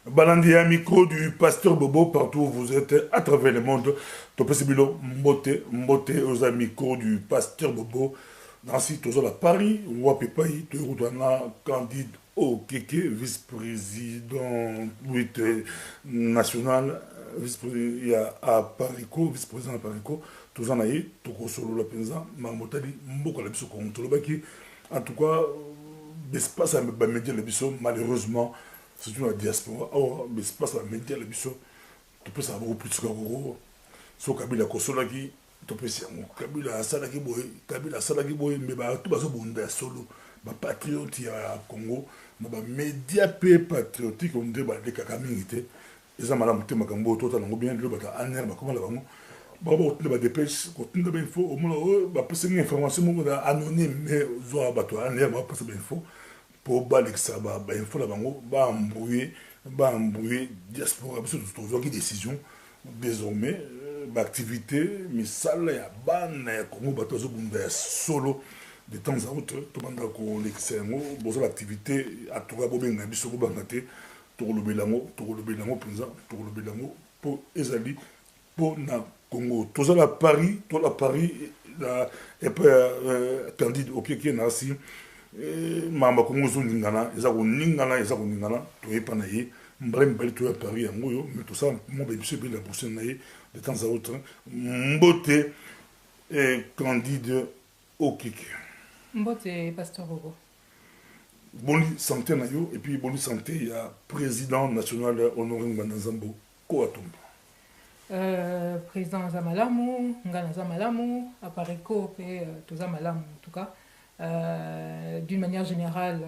Balandia micro du pasteur Bobo partout où vous êtes à travers le monde. Topesibilo Mbote aux micro du pasteur Bobo. Dans si tous à Paris, Wapipai, Tourutana, Candide Okeke, vice-président national, vice-président à Parico, vice-président à Parico, tous en aïe, Toko Solo la Penza, Marmotali, Mboko la Bisso Kontolobaki. En tout cas, l'espace à me média le Bisso, malheureusement. Surtout la diaspora, mais c'est pas ça, les médias, les bisous, tu peux savoir plus que gros. So Kabila Kosolaki, tu peux savoir Kabila Salaki Boy, Kabila Salaki Boy, mais bah tout ça bonda solo, bah patriote à Congo, bah médias patriotique on dit bah les Kakamingité, ils ont mal monté Makambo, tout à l'angle bien le bah aner bah comment là bah bah on bah dépêche, quand on a info, au moins bah passer une information anonyme mais zo bah toi aner bah passer une info. Pour Balexaba, bah, bah, il faut la bango, bah, embrouiller, diaspora, parce que tu as une décision, désormais, bah, activité, mais ça, là, il y a ban, il y a Congo, bah, tu as solo, de temps à autre, tout le monde a l'excellent, bon, l'activité, à tout le monde, a biso, bangate, tout le bélango, pour Ezali, pour na Congo. Tout ça, la Paris, et puis, Candide, ok, qui est nassi, mamba kongo zo ningana eza ko ningana to yepa na ye mbale mbali to ya Paris yango yo mais tout ça mon bébé se la bourse na ye de temps à autre mbote et Candide Okeke Mbote Pasteur Bobo. boni santé na yo et puis boni santé il y a président national Honoré Nganda Nzambo ko atomba Président Zamalamu, Ngana Zamalamu, Apareko et Tozamalamu en tout cas. D'une manière générale,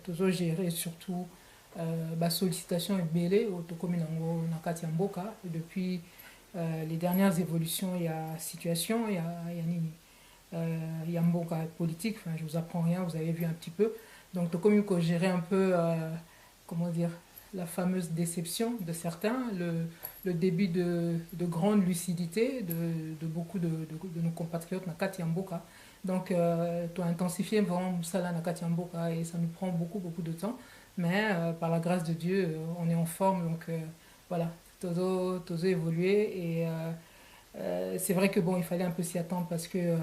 toujours gérer surtout sollicitation et belé au Tokominango Nakati Mboka. Depuis les dernières évolutions, il y a situation, il y a Mboka politique, enfin, je vous apprends rien, vous avez vu un petit peu. Donc Tokomiko gérer un peu, comment dire, la fameuse déception de certains, le début de grande lucidité de beaucoup de nos compatriotes Nakati Mboka. Donc, tu as intensifié vraiment Moussala Nakati Mboka et ça nous prend beaucoup de temps. Mais par la grâce de Dieu, on est en forme. Donc, voilà, Tozo évolué. Et c'est vrai que bon, il fallait un peu s'y attendre parce que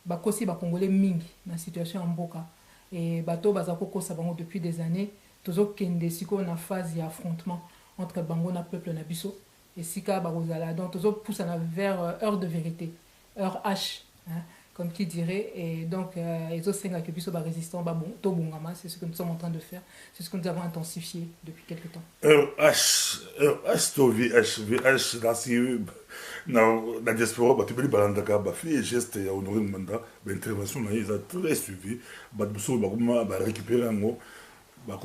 Bakosi, Congolais Ming, dans la situation en Mboka. Et Bato, Bazako, Sabango depuis des années. Tozo Kende, Siko, on a phase d'affrontement entre Bango, na peuple, na Bisso. Et Sika, Barozala. Donc, Tozo pousse vers heure de vérité, heure H. Hein, comme qui dirait, et donc les autres que puissent résistants, c'est ce que nous sommes en train de faire, c'est ce que nous avons intensifié depuis quelques temps. RH to VH dans la diaspora, bah tu peux balandaka, bah fait geste ya Honoré Nganda, bah intervention là ils ont très suivi, bah biso bah récupérer un mot, bah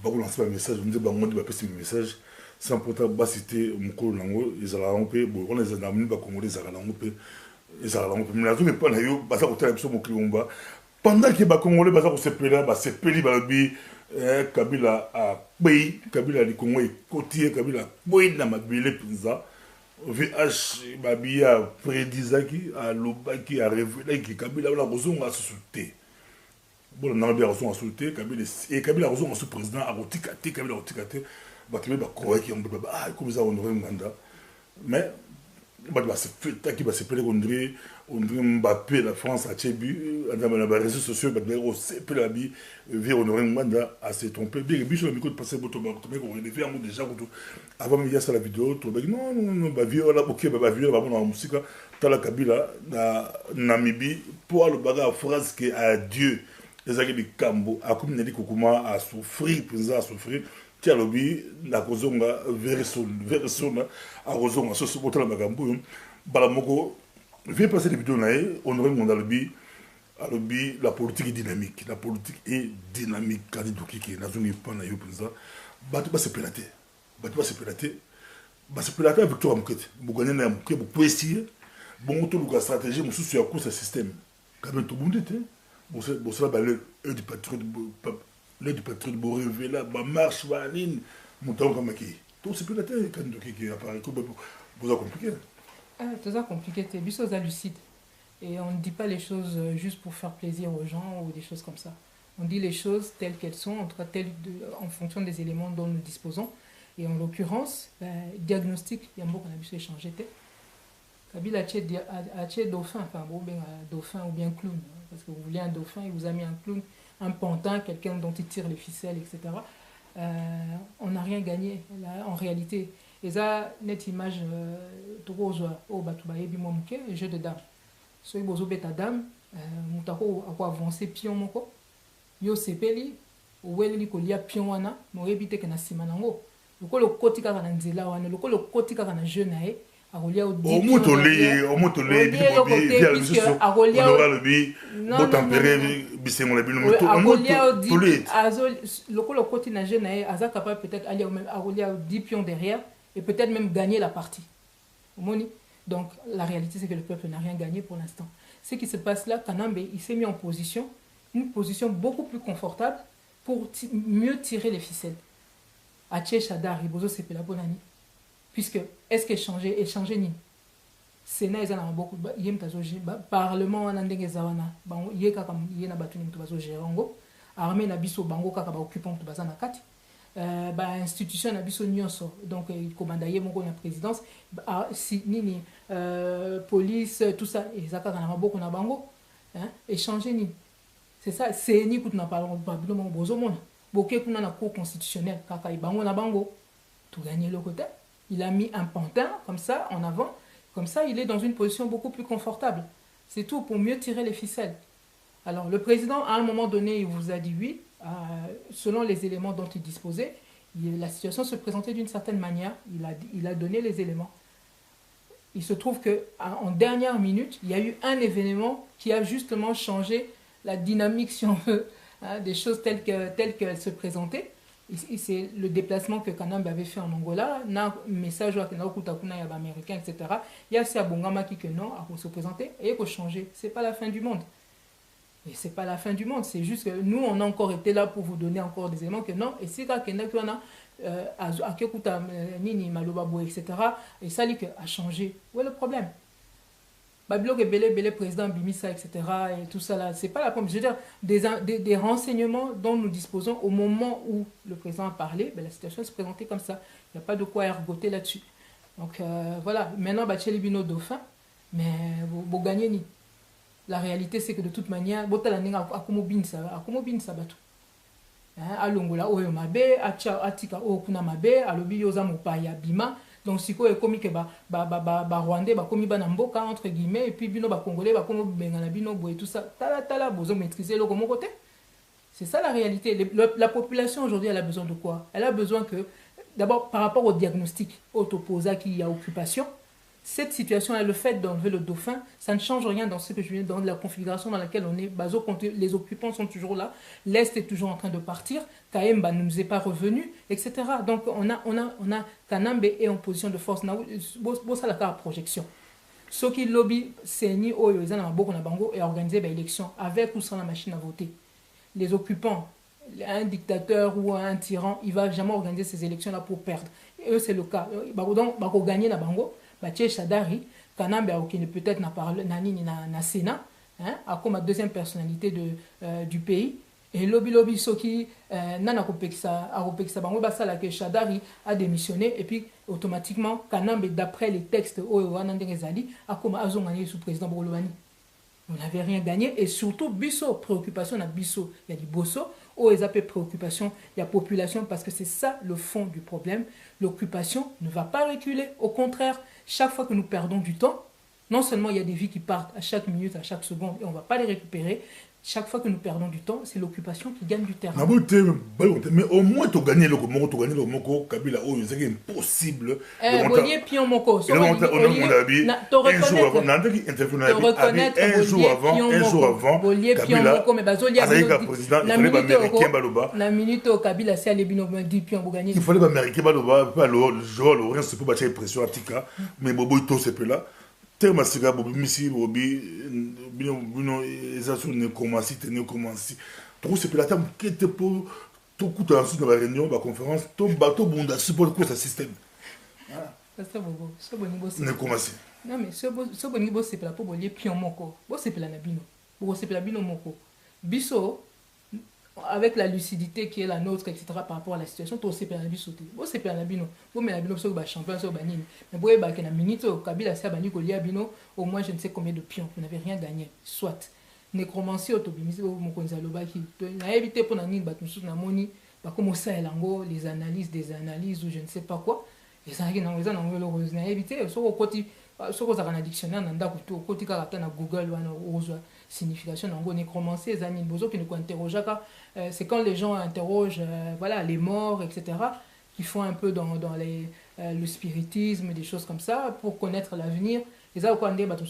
lancer un message, on dit bah on dit bah passer un message, sans pourtant bah citer mon colo lango, ils allaient en paix, bon on les a amenés bah congolais ils allaient en paix. Pendant que les Congolais se peli Kabila a pays, Kabila li Congo est côtier, Kabila boy na mabile pinza. VH babia prédisaki a lobaki a révélé que Kabila la raison a sauté. Bon na bien raison a sauté, Kabila et Kabila raison a président a rotikate, Kabila rotikate, ba tebe ba croire qui on peut ba comme ça Honoré Nganda. Mais qui va se pele on dirait Mbappé la France a tchebu dans les réseaux sociaux bah on sait peu la vie vers Honoré Nganda a s'est trompé bien et sur le micro de passer boto bah tu mets qu'on les faire déjà avant il y a ça la vidéo tu bah non bah vieux là OK bah vieux bah bon en musique t'as la Kabila na Namibie pour le bagarre phrase que à Dieu les amis de Kambo a comme dit Kokuma a souffrir à souffrir tia lobi na kozonga versona a kozonga so so botala makambo bala moko vient passer des vidéos nae Honoré Nganda lobi la politique est dynamique Candide Okeke na zone pas na yo penza batu ba se pelater victoire mukete bu gagner na muke bu poessie bon to luka stratégie mususu ya course système quand même tout monde était bon ça ba le du patriote l'aide du patriote de révéler la marche va ligne montant comme qui tout c'est plus la terre quand qui apparaît comme vous compliqué Tout ça compliqué c'est biso za lucide et on ne dit pas les choses juste pour faire plaisir aux gens ou des choses comme ça On dit les choses telles qu'elles sont, en tout cas en fonction des éléments dont nous disposons. Et en l'occurrence, diagnostic, il y a un mot qu'on a pu échanger. Kabila a tué dauphin, enfin bon, ben, dauphin ou bien clown. Parce que vous voulez un dauphin, il vous a mis un clown, un pantin, quelqu'un dont il tire les ficelles, etc. On n'a rien gagné là, en réalité. Et ça, net image, jeu de dames. Soki bozo beta dame, mutako ako avancer pion moko. Yo sepeli, oweli kolia pion wana, moyebi te ke na sima nango. Lokolo koti kaka na nzela wana, lokolo koti kaka na jeu na ye, akolia o di. Omutole bi akolia le bi bo tempérer bisengo la bino lokolo koti na jeu na ye, aza capable peut-être aller même akolia 10 pions derrière et peut-être même gagner la partie. Omoni. Donc la réalité c'est que le peuple n'a rien gagné pour l'instant. Ce qui se passe là, Kanambe, il s'est mis en position, une position beaucoup plus confortable pour mieux tirer les ficelles. Ache Shadar, Ibozo Sepela Bonani. Puisque, est-ce qu'échanger ni Sénat, ils ont beaucoup de Parlement, on a des zawana. Yeka comme Yena Batuni, tu vas au Gérango. Armée Nabiso Bango, Kaka, occupant, tu vas en Akati. Institution Nabiso Nyonso. Donc, il commandaye mon la présidence. Si, nini, police, tout ça. Et Zaka, on a beaucoup na Bango. Échanger ni. C'est ça, c'est ni que nous parlons de Bozo Mon. Boké kuna na cour constitutionnelle, kaka ibango na bango, tout gagner le côté. Il a mis un pantin comme ça en avant, comme ça il est dans une position beaucoup plus confortable. C'est tout pour mieux tirer les ficelles. Alors le président à un moment donné il vous a dit oui, selon les éléments dont il disposait, la situation se présentait d'une certaine manière, il a donné les éléments. Il se trouve que en dernière minute, il y a eu un événement qui a justement changé la dynamique si on veut. Des choses telles qu'elles se présentaient. C'est le déplacement que Kanambe avait fait en Angola, un message américain, etc. Il y a aussi à Bongama qui que non, à se présenter et qu'il faut changer. Ce n'est pas la fin du monde. Et ce n'est pas la fin du monde, c'est juste que nous, on a encore été là pour vous donner encore des éléments que non. Et si on a Nini, Malobabo, etc. Et ça, il a changé. Où est le problème? Babylone Belé, président Bimisa, etc. Et tout ça là, c'est pas la première. Je veux dire, des renseignements dont nous disposons au moment où le président a parlé, la situation se présentait comme ça. Il n'y a pas de quoi ergoter là-dessus. Donc voilà, maintenant, Bacheli Bino Dauphin, mais vous gagnez ni. La réalité, c'est que de toute manière, Akomo Binsa Batu. Alongola, Oyo Mabe, Atika, Okuna Mabe, Alobi Yoza Mopaya Bima. Donc si quoi est comme que Rwandais comme mboka entre guillemets et puis bino congolais comme bengana bino boy tout ça tala besoin maîtriser le comment côté. C'est ça la réalité. La population aujourd'hui elle a besoin de quoi? Elle a besoin que d'abord par rapport au diagnostic autoposa qu'il y a occupation, cette situation là, le fait d'enlever le dauphin, ça ne change rien dans ce que je viens dans la configuration dans laquelle on est. Les occupants sont toujours là, l'Est est toujours en train de partir, Kaemba ne nous est pas revenu, etc. Donc on a Kanambe est en position de force. Ça la projection. Ce qui lobby, c'est ni Oyo, ils ont beaucoup na bango et organiser l'élection avec ou sans la machine à voter. Les occupants, un dictateur ou un tyran, il va jamais organiser ces élections là pour perdre. Et eux c'est le cas. Donc bako gagner na bango. Bache Shadari, Kanambe peut-être n'a parlé na Sénat, comme la deuxième personnalité du pays. Et lobby soki nana kopekisa bango basala que Shadari a démissionné et puis automatiquement Kanambe d'après les textes Owanandengezali a comme azongani sous président Bolobani. On n'avait rien gagné et surtout biso préoccupation na biso il y a du bosso ou les préoccupation il y a population parce que c'est ça le fond du problème. L'occupation ne va pas reculer, au contraire. Chaque fois que nous perdons du temps, non seulement il y a des vies qui partent à chaque minute, à chaque seconde, et on ne va pas les récupérer, chaque fois que nous perdons du temps, c'est l'occupation qui gagne du terrain. Mais au moins, tu gagnes le Moko, Kabila, c'est impossible. Un jour avant, la minute au Kabila, c'est il fallait l'Américain, le c'est pour bâtir pression à Tika, mais Bobo, c'est peu là. Tellement c'est que Missy Bobby, Bino, les assos ne commencent pas. Trop c'est la table qui était pour tout coup ensuite dans la réunion, la conférence, tout bateau bunda support quoi ce système. C'est bon, c'est bon niveau. Ne commence. Non mais ce bon niveau c'est pour lier pion moko. Bon c'est pour la nabino. Bon c'est pour la bino moko. Biso avec la lucidité qui est la nôtre, etc., par rapport à la situation, toi aussi, tu sauté. Vous c'est bien la bino. Vous mais la bino, c'est champion, c'est banine. Mais vous voyez, il y a une minute, Kabila, c'est banni, au moins je ne sais combien de pions. Vous n'avez rien gagné. Soit. Nécromancie, autobimisé, mon konzalobaki. On a évité pour nani, na moni, comme ça, les analyses, des analyses, ou je ne sais pas quoi. Et ça, on a évité. Sur le côté, sur le dictionnaire, on a côté na Google, on a signification, on a nécromancie, les animaux qui nous interrogent. C'est quand les gens interrogent voilà, les morts, etc., qui font un peu dans le spiritisme, des choses comme ça, pour connaître l'avenir. Et ça, quand on dit que je ne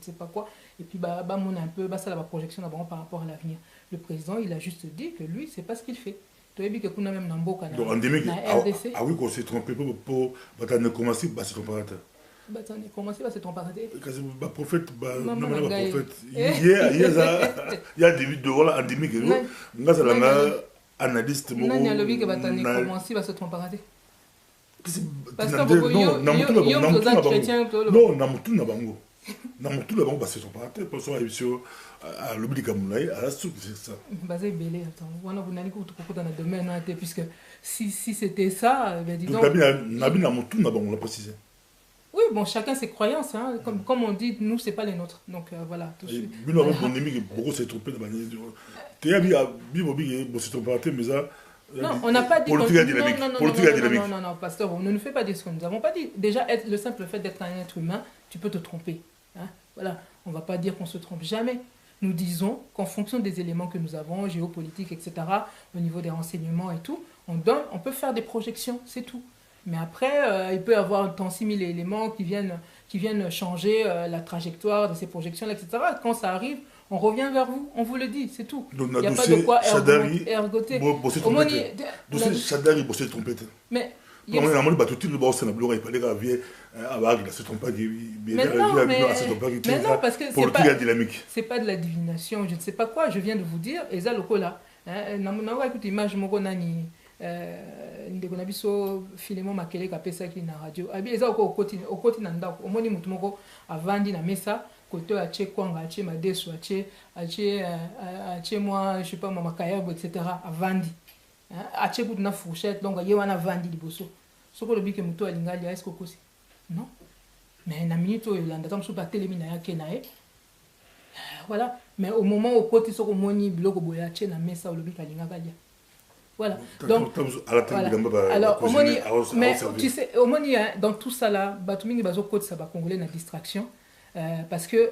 sais pas quoi, et puis on a un peu ça la projection par rapport à l'avenir. Le président, il a juste dit que lui, c'est pas ce qu'il fait. Tu as vu que nous même dans Mboka, donc endémique, ah oui, qu'on s'est trompé pour commencer, c'est trompé. Comment c'est ton paraté? Prophète, il y a des vidéos endémiques. Nous avons analyste. Non, il y a le vie que commencer, c'est ton paraté. Parce que il y a un chrétien. Non, Namutu là-bas, c'est son paraté. Pour ça, il y a l'oubli de Kamoulaï, à la soupe, c'est ça. Basé belé, attends. On a vu que dans le domaine, puisque si c'était ça, disons. Donc, Namutu, on l'a précisé. Oui, bon, chacun ses croyances, hein. Comme on dit, nous, c'est pas les nôtres. Donc voilà. Beaucoup s'est trompé de manière. Tu as vu, c'est ton paraté, mais ça. Non, on n'a pas dit... Non, non, pasteur, on ne nous fait pas dire ce que nous n'avons pas dit. Déjà, le simple fait d'être un être humain, tu peux te tromper. Hein? Voilà, on ne va pas dire qu'on se trompe jamais. Nous disons qu'en fonction des éléments que nous avons, géopolitiques, etc., au niveau des renseignements et tout, on peut faire des projections, c'est tout. Mais après, il peut y avoir tant 6000 éléments qui viennent changer la trajectoire de ces projections, etc. Quand ça arrive, on revient vers vous, on vous le dit, c'est tout. Il n'y a pas de quoi ergoter. Dossier Chadari, vous s'est trompé. Mais on a demandé que tout le monde s'est trompé. Il fallait mais non, parce que c'est pas de la divination, je ne sais pas quoi, je viens de vous dire, et ça, le coup là, écoute, image, ndeko na biso Filemon Makele kapesaki na radio abi eza okoti na ndako omoni mutu moko avandi na mesa koto ache kwanga ache madeso ache moi je sais pas mama kayabo etc avandi ache kutu na fourchette donc ye wana avandi liboso soko lobi ke mutu alingali est-ce kokosi non mais na minute oyo landa tam so ba telemi na yake na voilà mais au moment okoti soko moni biloko boya ache na mesa lobi kalingaka dia. Voilà. Donc, voilà. Alors, mais tu sais, dans tout ça là, Batumini bazo code ça va congolais na distraction parce que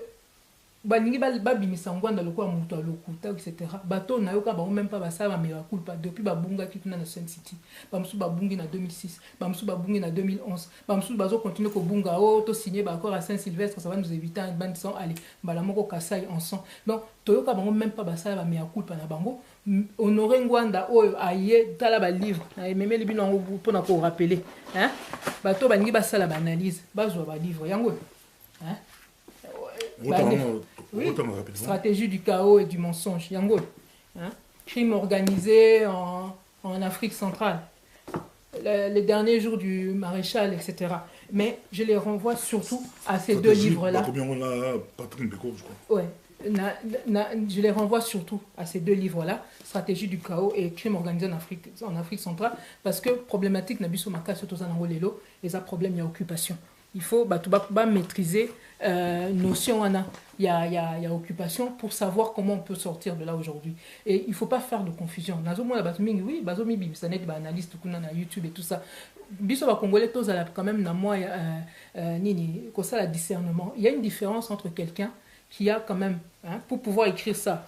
baningi babimisa ngwanda lokwa mutu alokuta etc. Bato na yoka ba même pas basa ba mewa culpa depuis babunga kituna na Sun City. Bamsu babungi na 2006, bamsu babungi na 2011. Bamsu bazo continuer ko bunga to signer ba accord à Saint-Sylvestre, ça va nous éviter un ban sans aller bala moko kasai ensemble. Donc toyoka bango même pas basa ba mewa culpa na bango. Honoré ngwanda oyo aye tala ba livre na memeli libino ngo pona ko rappeler hein bato baningi basala ba analyse bazwa ba livre yango hein. Oui, stratégie du chaos et du mensonge. Yango, hein? Crime organisé en Afrique centrale. Les derniers jours du maréchal, etc. Mais je les renvoie surtout à ces deux livres-là. Ouais. Je les renvoie surtout à ces deux livres-là, Stratégie du chaos et Crime organisé en Afrique centrale, parce que problématique n'a pas maka surtout ça dans lelo et ça problème il y a occupation. Il faut maîtriser notion il y a occupation pour savoir comment on peut sortir de là aujourd'hui. Et il ne faut pas faire de confusion. Oui, bazomi bim ça n'est pas analyste kuna na YouTube et tout ça. Biso ba congolais tous à quand même na moi nini comme ça la discernement. Il y a une différence entre quelqu'un qui a quand même pour pouvoir écrire ça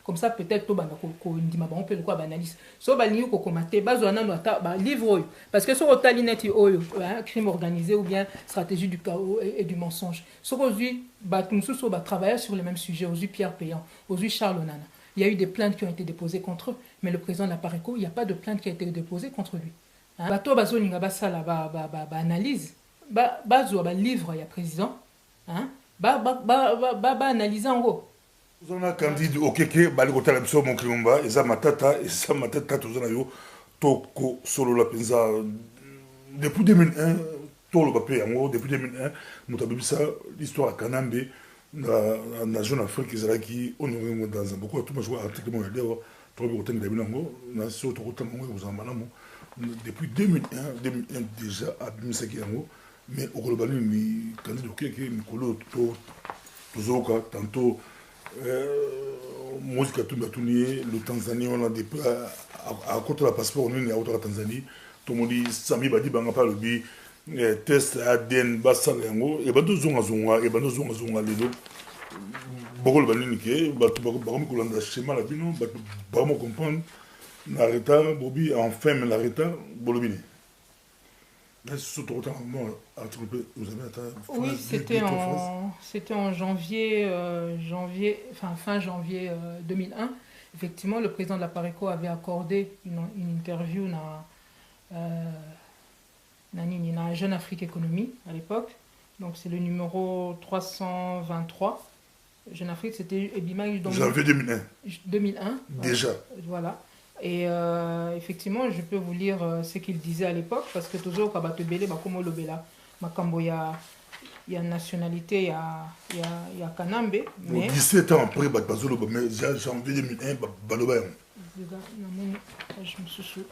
comme ça peut-être to bana ko ndima ba on peut quoi banalise so ba liyo ko komate bazwana no ata ba livre parce que so otalineti oyo crime organisé ou bien stratégie du chaos et du mensonge so aujourd'hui ba tumsu so ba travailler sur les mêmes sujets aujourd'hui Pierre Payan aujourd'hui Charles Onana il y a eu des plaintes qui ont été déposées contre eux mais le président de la Pareco il n'y a pas de plainte qui a été déposée contre lui bato bazoninga basala ba analyse bazwa ba livre ya président hein analyser en gros on a candide okeke bali kotala biso mon kilomba eza matata tozana yo toko solo la penza depuis 2001 tout le papier, depuis 2001, nous avons vu ça, l'histoire à Kanambe, dans la jeune Afrique, qui on est dans un beaucoup, tout le monde article, depuis 2001 déjà, à Bimisaki, mais au global, il tantôt, musique le Tanzanie, on a des à côté de la passeport, on est à la Tanzanie, tout le monde dit, Sami Badi Bangapa, le bi, test ADN, Bassal, et Bado Zonga, et Bado Zonga, les deux. Beaucoup de banni qui est, schéma la bino, vraiment comprendre, l'arrêta, Bobby, enfin, mais l'arrêta, Bolobini. Oui, c'était en janvier, fin janvier 2001. Effectivement, le président de la Pareco avait accordé une interview à Jeune Afrique Économie à l'époque. Donc c'est le numéro 323. Jeune Afrique, c'était janvier 2001. 2001. Déjà. Voilà. Et effectivement, je peux vous lire ce qu'il disait à l'époque, parce que toujours, quand tu belé, comme le bela, il y a nationalité, il y a Kanambe. Mais 17 ans après, mais janvier 2001, Baloba.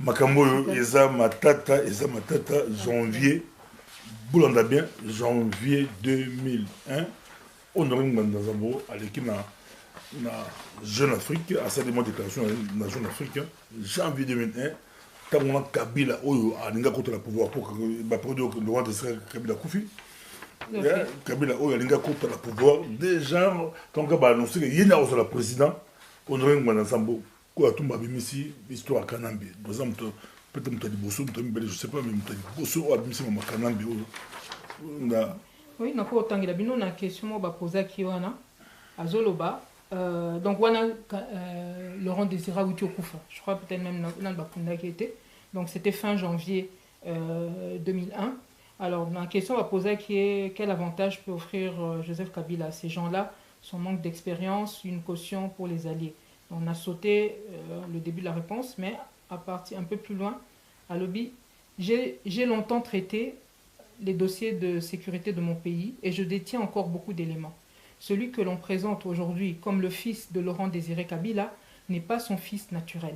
Makambo, Eza Matata, janvier, Boulanda bien, janvier 2001, on aurait dans un mot à l'équipe na Jeune Afrique, à cette déclaration na Jeune Afrique, janvier 2001, tant on a Kabila, alinga contre le pouvoir pour que le roi de Kabila Koufi. Kabila, alinga contre le pouvoir. Déjà, quand on a annoncé qu'il y a un président, on aurait dans un mot, quoi, tout m'a mis ici, histoire Kanambe. Par exemple, peut-être que Bosso, je sais pas, mais Bosso a mis ici Kanambe. Oui, donc autant qu'il a bien une question, on va poser à Kiwana, à Zoloba. Donc voilà, Laurent Désiré Outiokoufa, je crois peut-être même dans le Bakunda qui était. Donc c'était fin janvier 2001. Alors la question va poser qui est quel avantage peut offrir Joseph Kabila à ces gens-là, son manque d'expérience, une caution pour les alliés. On a sauté le début de la réponse, mais à partir un peu plus loin, à Lobby, j'ai longtemps traité les dossiers de sécurité de mon pays et je détiens encore beaucoup d'éléments. Celui que l'on présente aujourd'hui comme le fils de Laurent Désiré Kabila n'est pas son fils naturel.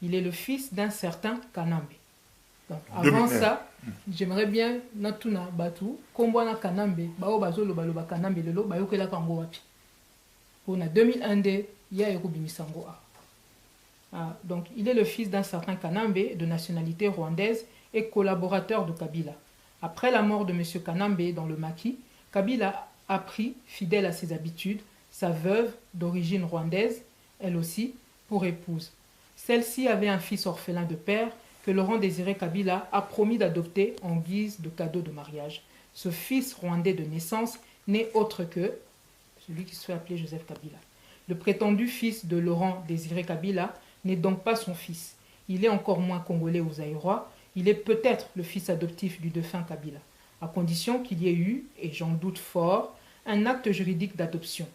Il est le fils d'un certain Kanambe. Donc, avant ça, j'aimerais bien Natuna Batu, Kombwana Kanambe, Bao Bazolo Baloba Kanambe Lelo, Bayokela Kango Wapi. Pour 2001, il y a Erubimisango. Donc, il est le fils d'un certain Kanambe de nationalité rwandaise et collaborateur de Kabila. Après la mort de M. Kanambe dans le maquis, Kabila a pris, fidèle à ses habitudes, sa veuve d'origine rwandaise, elle aussi, pour épouse. Celle-ci avait un fils orphelin de père que Laurent Désiré Kabila a promis d'adopter en guise de cadeau de mariage. Ce fils rwandais de naissance n'est autre que celui qui se fait appeler Joseph Kabila. Le prétendu fils de Laurent Désiré Kabila n'est donc pas son fils. Il est encore moins congolais aux Zaïrois. Il est peut-être le fils adoptif du défunt Kabila, à condition qu'il y ait eu, et j'en doute fort, un acte juridique d'adoption.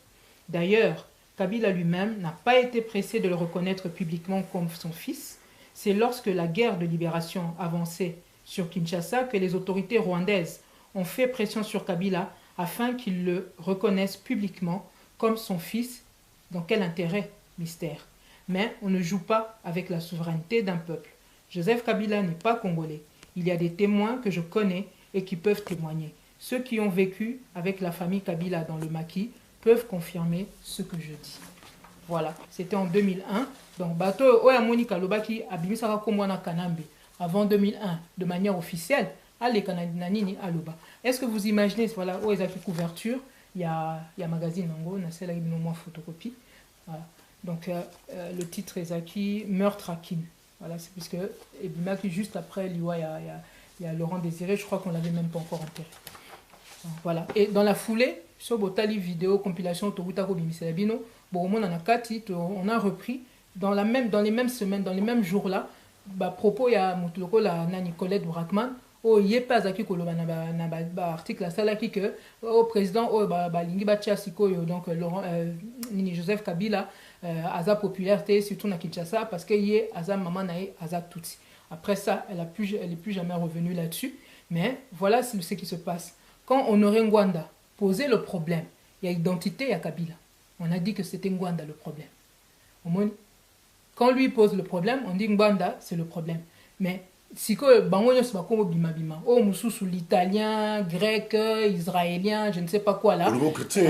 D'ailleurs, Kabila lui-même n'a pas été pressé de le reconnaître publiquement comme son fils. C'est lorsque la guerre de libération avançait sur Kinshasa que les autorités rwandaises ont fait pression sur Kabila afin qu'il le reconnaisse publiquement comme son fils. Dans quel intérêt? Mystère. Mais on ne joue pas avec la souveraineté d'un peuple. Joseph Kabila n'est pas congolais. Il y a des témoins que je connais et qui peuvent témoigner. Ceux qui ont vécu avec la famille Kabila dans le maquis peuvent confirmer ce que je dis. Voilà, c'était en 2001. Donc, bateau Oyamoni Kalobaki Abimisaka Komwana Kanambe avant 2001 de manière officielle. Allez, Kananini Aloba. Est-ce que vous imaginez, voilà, où est-ce couverture? Il y a magazine Nango, on a celle avec une photocopie. Voilà. Donc, le titre est Zaki, Meurtre à Kin. Voilà, c'est puisque Ebimaki, juste après l'IWA, il y a Laurent Désiré, je crois qu'on ne l'avait même pas encore enterré. Donc, voilà. Et dans la foulée, sur Botali vidéo, compilation, Togutako Bimiselabino, bon, on a repris dans les mêmes semaines, dans les mêmes jours-là, propos, il y a Moutuloko, la Nicolette Bourakman, il n'y a pas un article que au président, donc Joseph Kabila, Aza popularité, surtout na Kinshasa, parce qu'il y a Aza Maman Aza Tutsi. Après ça, elle est plus jamais revenue là-dessus. Mais voilà ce qui se passe. Quand Honoré Ngwanda posait le problème, il y a identité, il y a Kabila. On a dit que c'était Ngwanda le problème. Quand lui pose le problème, on dit Ngwanda, c'est le problème. Mais si que bango nyos ba ko bima bima o mususu l'italien, grec, israélien, je ne sais pas quoi là. Le chrétien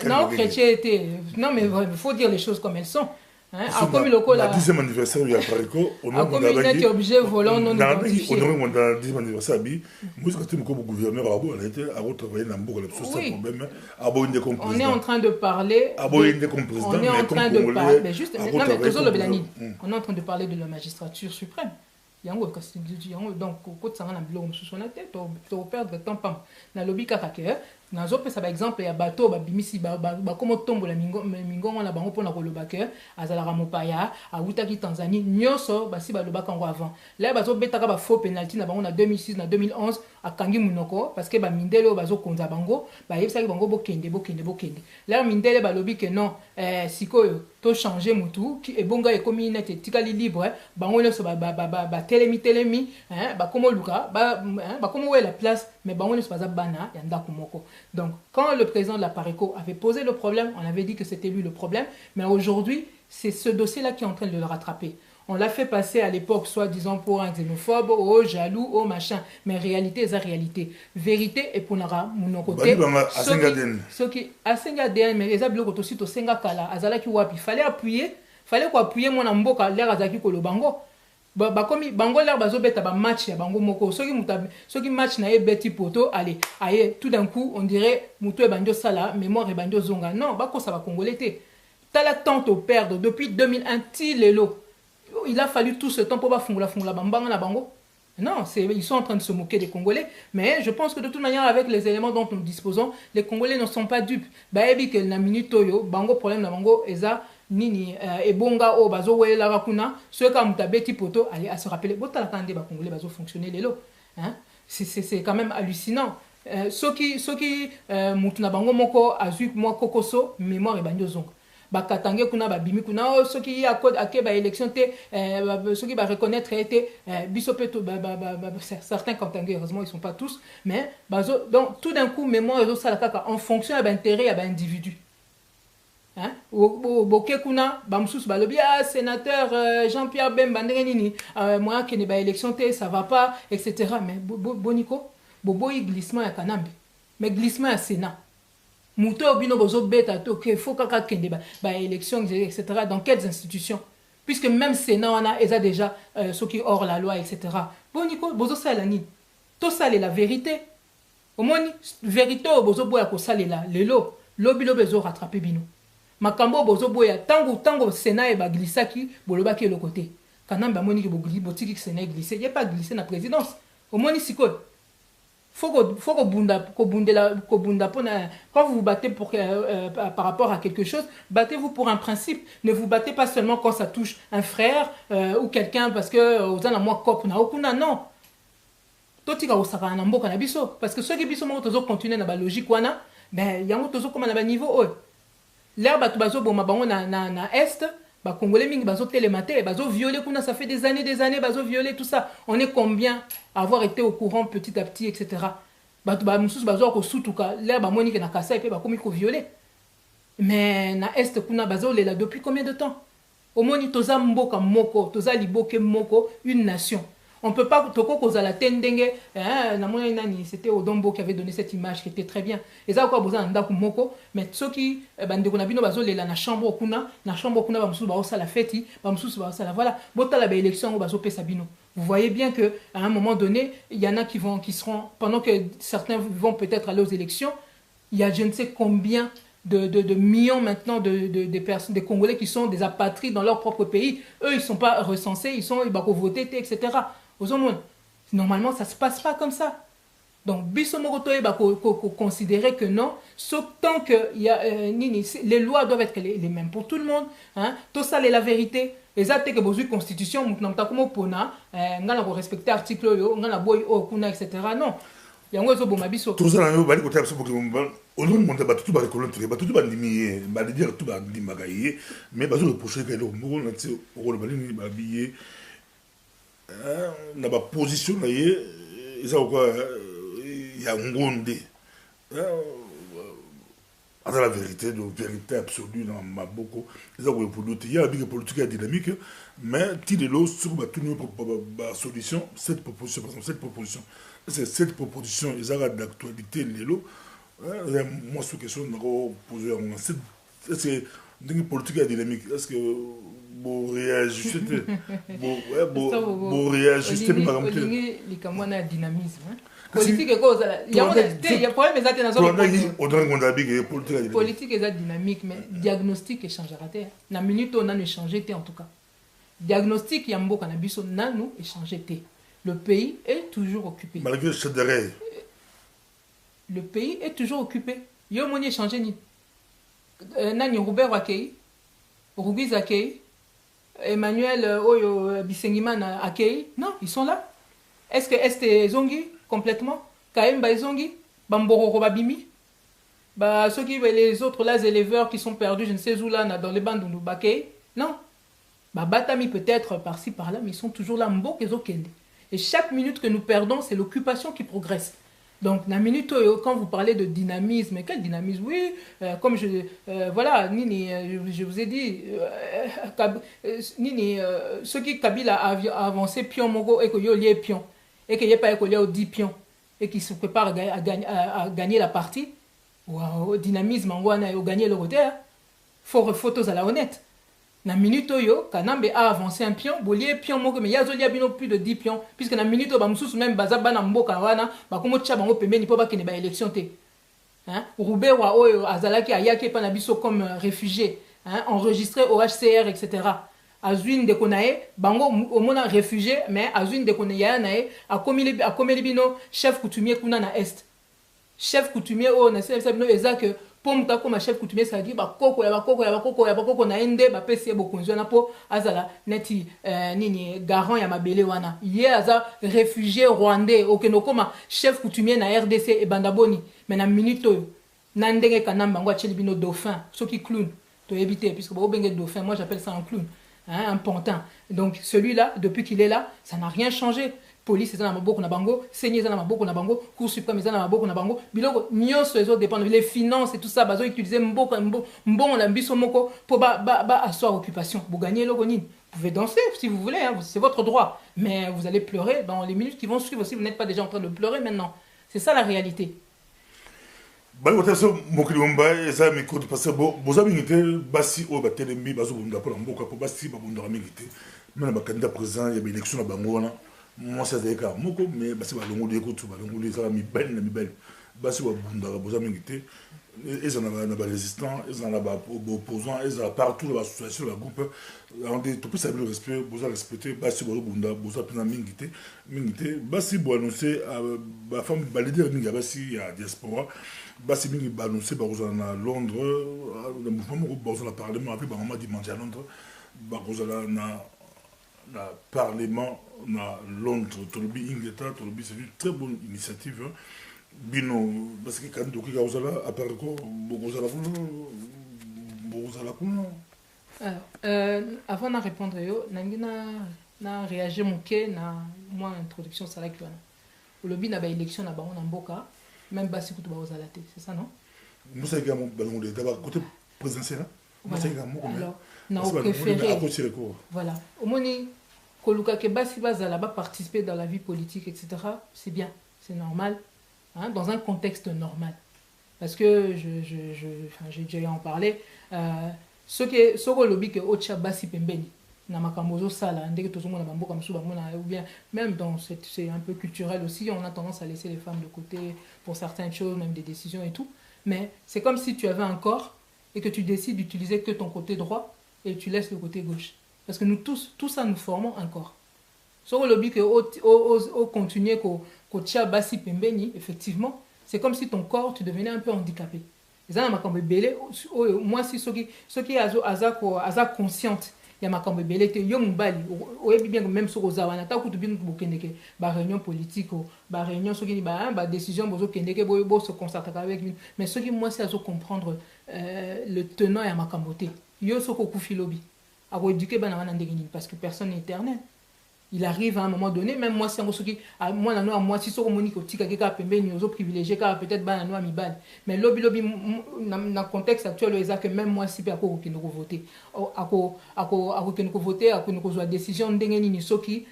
non, chrétien était non mais il faut dire les choses comme elles sont. Hein, comme le la 10e anniversaire il y a Parico, on a un objet volant non identifié. On a le 10e anniversaire bi, moi je suis comme gouverneur abo, on a été à travailler dans beaucoup de choses problème abo inde comme président. On est en train de parler abo inde comme président, on est en train de parler mais juste non mais toujours le Belani. On est en train de parler de la magistrature suprême. Yango kasi yango donc ko tsanga na biloko mususu na te to perdre temps pam na lobby kaka ke nazo pesa ba exemple ya bato ba bimisi ba komo tombola mingongo na bango pona koloba ke azala mopaya awutaki Tanzanie nyoso basi ba lobaka ngo avant là bazo betaka ba faux penalty na bango na 2006 na 2011 akangi munoko parce que ba mindele bazo konza bango ba yebisaki bango bokende là mindele ba lobi ke non sikoyo to changer mutu ki ebonga ekomi net etikali libre bango nyoso ba telemi hein ba komo luka ba komo la place mais bango nyoso baza bana ya ndako moko. Donc quand le président de la Pareco avait posé le problème, on avait dit que c'était lui le problème, mais aujourd'hui c'est ce dossier là qui est en train de le rattraper. On l'a fait passer à l'époque, soi-disant pour un xénophobe, au jaloux, au machin. Mais réalité, c'est la réalité. Vérité, et pour mon côté. Ce qui a Sengaden, mais les ables aussi au Sengakala, Azala qui wapi. Fallait appuyer mon amboka, l'air Azaki Kolobango. Bakomi bango l'air bazo beta ba match ya bango moko. Ceux qui match na beti poto, allez, tout d'un coup, on dirait Moutou et Bandio Sala, mémoire et Bandio Zonga. Non, bako ça va congolais. T'as la tente au perdre depuis 2001, Tilelo. Il a fallu tout ce temps pour fungula bambanga na bango. Non, ils sont en train de se moquer des Congolais, mais je pense que de toute manière, avec les éléments dont nous disposons, les Congolais ne sont pas dupes. Baebi que na minute toyo, bango problème na bango eza nini ebonga o bazo we la rakuna, ceux comme tabeti poto allez à se rappeler bota la kande ba Congolais bazo fonctionner les lots. Hein? C'est quand même hallucinant. Ceux qui mutuna bango moko azu moi kokoso mémoire et banyo zonga. Bakatange kuna babimi kuna ceux qui a code ake ba élection te ceux qui va reconnaître été bisopeto certains kantange heureusement ils sont pas tous mais donc tout d'un coup mémoire réseau ça la en fonction de l'intérêt à individu hein boke kuna bamsus balobi sénateur Jean-Pierre Bemba ndenini moi qui ne ba élection te ça va pas etc. mais boniko bobo glissement ya kanambe mais glissement à Sénat Mouto bino bozo beta to que faut kaka kende ba élection etc. dans quelles institutions puisque même Sénat on a déjà ceux qui hors la loi etc. Boniko bozo salani to sale la vérité au moins vérité bozo boya ko sale la lelo lobilo bezo rattraper bino makambo bozo boya tango Sénat e ba glissaki bolobaki le côté kanamba moni ke botiki Sénat glissé il y a pas glissé na présidence au moins siko faut que bunda quand vous vous battez par rapport à quelque chose, battez-vous pour un principe. Ne vous battez pas seulement quand ça touche un frère ou quelqu'un parce que vous avez moi cop na okuna non. Totika osaka na mboka na biso parce que ceux qui biso mo tozo continuer na ba logique wana ben yango tozo comme na ba niveau l'air batu bazo boma bango na est ba congolais mingi bazo télématé bazo violer kuna ça fait des années bazo violer tout ça on est combien à avoir été au courant petit à petit etc. Batu ba mususu bazo ko sutuka l'air ba monique na kasa et pe ba komi ko violer mais na est kuna bazo lela depuis combien de temps au moni toza mboka moko toza liboke moko une nation. On peut pas toko koza la tendenge na mona nani c'était Odombo qui avait donné cette image qui était très bien et ça quoi boza ndako moko mais ceux qui bande ko na bino bazo lela na chambre kuna ba mususu ba osala feti ba mususu ba osala voilà botala ba élection bazo pesa bino. Vous voyez bien que à un moment donné il y en a qui seront pendant que certains vont peut-être aller aux élections il y a je ne sais combien de millions maintenant des personnes, des Congolais qui sont des apatrides dans leur propre pays. Eux, ils ne sont pas recensés, ils sont votés, etc. Normalement, ça ne se passe pas comme ça. Donc, Bissomoroto considérer que non, sauf tant que les lois doivent être les mêmes pour tout le monde. Hein? Tout ça, c'est la vérité. Les actes que vous avez constitution, nous avons respecter l'article, etc. Non. Yango zo boma biso tout ça na bali kota biso pour on monte ba tout ba recolon ba tout ba ndimi ba dire tout ba ndima gaye mais ba zo reprocher que le mo na tse o le bali ni ba biye na ba position na ye ils ont quoi, il y a un gonde. C'est la vérité, la vérité absolue dans ma beaucoup. Ils ont pour d'autres. Il y a une politique dynamique, mais si de l'eau sur la solution, cette proposition, par exemple, cette proposition, c'est cette proposition, ils ont d'actualité les lots. Moi, c'est une question que je poser à moi. C'est une politique dynamique. Est-ce que vous réagissez? Vous réagissez par exemple. Il y a dynamisme. Politique est cause. Il y a un problème, mais ça politique est dynamique, mais diagnostic est changé. La minute on a échangé en tout cas. Diagnostic il y a un beau cannabis on a nous échangé. Le pays est toujours occupé. Malgré ce derrière. Le pays est toujours occupé. Il y a un échangé ni. Nani Robert Akei, Rubiz Akei, Emmanuel Oyo Bisengiman Akei. Non, ils sont là. Est-ce que Zongi complètement Kaemba Zongi Bamboro Babimi ceux qui les autres là éleveurs qui sont perdus je ne sais où là dans les bandes de Bakei non Batami peut-être par-ci par-là mais ils sont toujours là Mbo Kezokende et chaque minute que nous perdons c'est l'occupation qui progresse. Donc, la minute quand vous parlez de dynamisme, quel dynamisme? Oui, comme voilà, Nini, je vous ai dit, Nini, ceux qui Kabila a avancé pion mogo et que yo lié pion et qu'il n'y a pas école au 10 pions et qui se prépare à gagner la partie, au dynamisme en Wana et gagner le côté, faut photos à la honnête. Na minute yo kanambe a avancé un pion bolier pion moko mais yazo lia bino plus de 10 pions puisque na minute ba mususu même baza bana mboka wana ba komo tcha bango pembeni po ba kene ba élection te hein Roubé wa oyo azalaki ayaki pa na biso comme réfugié hein enregistré au HCR etc. Azuine de konae bango au mona réfugié mais azuine de konae nae a komeli bino chef coutumier kuna na est chef coutumier o na sel bino ezak pour comme chef coutumier ça dit ba koko na ende ba pesi bokonzo na po azala neti nini garant ya mabele wana ye aza réfugié rwandais okeno koma chef coutumier na RDC et bandaboni mais na minute na ndenge kanamba ngwa chelibino dauphin ceux qui clown to éviter puisque ba obenge dauphin moi j'appelle ça un clown hein, un pantin donc celui-là depuis qu'il est là ça n'a rien changé. Police est dans la maboko na bango, Seigneur est dans la maboko na bango, Cour suprême est dans la maboko na bango, biloko nyonso les autres dépendent les finances et tout ça, bazo utiliser mbon la biso moko pour asseoir occupation. Vous gagnez le nini. Vous pouvez danser si vous voulez, hein, c'est votre droit, mais vous allez pleurer dans les minutes qui vont suivre si vous n'êtes pas déjà en train de pleurer maintenant. C'est ça la réalité. Bali wotaso mokili bomba eza mikoti parce que boza mingité basi o batelembi bazo bunda pour mboka pour basi ba bunda mingité. Mais na candidat président il y a élection na bango wana. Moi c'est d'accord moko mais basi ba longo de kotu ba longo de ça mi belle basi ba bunda boza mingité ils en ont ba résistants ils en ont ba opposants ils ont partout la association la groupe on dit tout ça le respect boza respecter basi ba bunda boza pena mingité basi bo annoncer ba femme ba leader mingi basi ya diaspora basi mingi ba annoncer ba na Londres le mouvement ba na parlement après ba maman dimanche à Londres ba na parlement na Londres tolobi ingeta tolobi c'est une très bonne initiative hein. Bino parce que quand doki kauzala après ko bozala kuno avant de répondre yo na réagir moké na moi introduction sala ki wana olobi na ba élection na bango na mboka même basi kutu bazala te c'est ça non musa ga mo balon de d'abord côté présidentiel musa ga mo alors na au préféré voilà au moni koluka ke basi bazala ba participer dans la vie politique etc. c'est bien c'est normal hein, dans un contexte normal parce que j'ai déjà en parlé ce que lobby que ocha basi pembeni na makambozo sala ndeke tozomona bamboka msu bamona ou bien même dans c'est un peu culturel aussi on a tendance à laisser les femmes de côté pour certaines choses même des décisions et tout mais c'est comme si tu avais un corps et que tu décides d'utiliser que ton côté droit et tu laisses le côté gauche parce que nous tous tout ça nous formons un corps sur le lobby que au continuer ko tia basi pembeni effectivement c'est comme si ton corps tu devenais un peu handicapé ezana makambo belé moi si ceux qui aza consciente ya makambo belé te yo mubali oyebi bien même sur ozawana ta kutu bin bokendeke ba réunion politique ba réunion ceux qui ba décision bozo kendeke bo se concerter avec lui mais ceux qui moi c'est à comprendre le tenant ya makambo te yo soko kufi lobby a éduquer bana wana ndenge parce que personne n'est éternel il arrive à un moment donné, même moi, si on moi, la noix, moi, si on monique au tika keka pembe, nous autres privilégiés, car peut-être bah la noix mi bal. Mais lobby dans le contexte actuel, c'est que même moi, si peu à quoi qui nous voter, à quoi qui nous voter, à quoi nous soit décision d'engagner ni soki,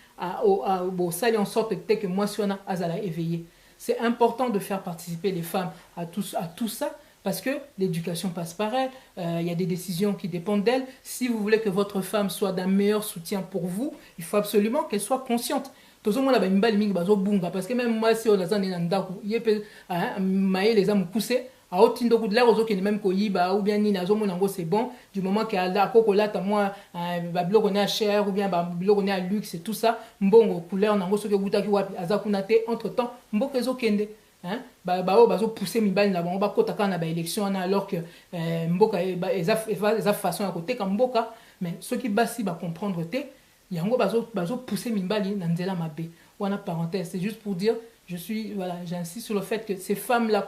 au sali en sorte que moi, si on a azala éveillé. C'est important de faire participer les femmes à tout ça. Parce que l'éducation passe par elle, il y a des décisions qui dépendent d'elle. Si vous voulez que votre femme soit d'un meilleur soutien pour vous, il faut absolument qu'elle soit consciente. Tout le monde a une balle parce que même moi, si on a un ndaku, il peut les âmes poussées. A autre de l'air aux autres qui même koyiba ou bien ni nazo monango c'est bon du moment qu'il y a la cocola ta moi babilo on est à cher ou bien babilo on est à luxe et tout ça mbongo couleur nango ce que guta ki wapi azakunate entre temps mboko ezo kende. Hein? Bazo pousser mibali na bango bakota kana ba élection alors que mboka eza façon à côté comme mboka mais ceux qui basi ba comprendre te yango bazo pousser mibali na nzela mabe wana parenthèse c'est juste pour dire voilà j'insiste sur le fait que ces femmes là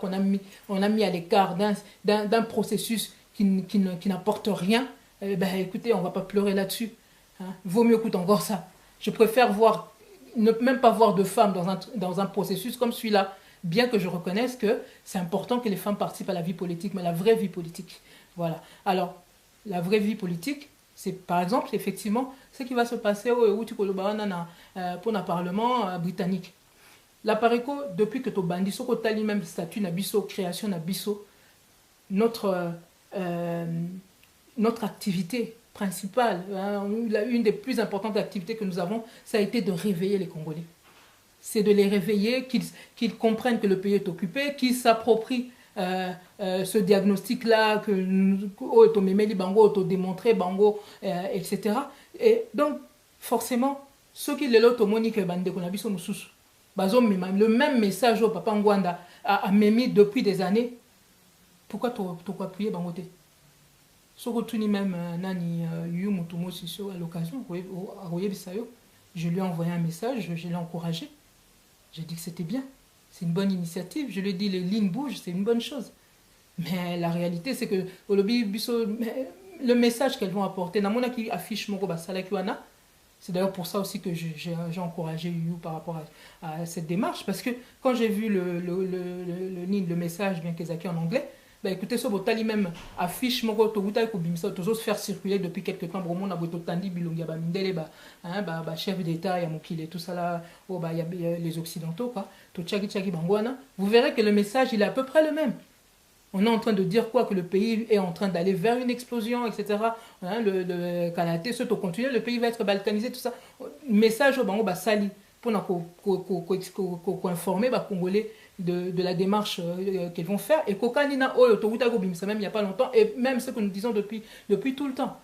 on a mis à l'écart d'un processus qui n'apporte rien écoutez on va pas pleurer là-dessus hein? Vaut mieux écouter encore ça je préfère même pas voir de femmes dans un processus comme celui-là. Bien que je reconnaisse que c'est important que les femmes participent à la vie politique, mais la vraie vie politique. Voilà. Alors, la vraie vie politique, c'est par exemple, effectivement, ce qui va se passer pour le Parlement britannique. La Pareco, depuis que tu bandis, ce que tu même statut, nabiso, création, nabiso, notre activité principale, une des plus importantes activités que nous avons, ça a été de réveiller les Congolais. C'est de les réveiller, qu'ils comprennent que le pays est occupé, qu'ils s'approprient ce diagnostic-là, que auto-mémeli bango, auto-démontré bango, etc. Et donc, forcément, ceux qui les automoniques bande konabiso mususu, le même message au papa Ngwanda a mémis depuis des années. Pourquoi tu appuyer bangote? Ce que tu même nani yu mutumo sisio à l'occasion, je lui ai envoyé un message, je l'ai encouragé. J'ai dit que c'était bien, c'est une bonne initiative. Je lui ai dit les lignes bougent, c'est une bonne chose. Mais la réalité, c'est que le message qu'elles vont apporter, Namona qui affiche mon Salakiwana, c'est d'ailleurs pour ça aussi que j'ai encouragé You par rapport à cette démarche. Parce que quand j'ai vu le message, bien qu'ils acquis en anglais, écoutez, ce botali même affiche mon toujours faire circuler depuis quelques temps. Vraiment, on a beaucoup tandi bilongia mindele chef d'État, il y a tout ça là, il y a les Occidentaux quoi. Vous verrez que le message il est à peu près le même. On est en train de dire quoi que le pays est en train d'aller vers une explosion, etc. Le Kanaté, ce continuer, le pays va être balkanisé, tout ça. Message au bango sali pour informer les Congolais de la démarche qu'ils vont faire. Et Kokanina ça même il n'y a pas longtemps, et même ce que nous disons depuis tout le temps.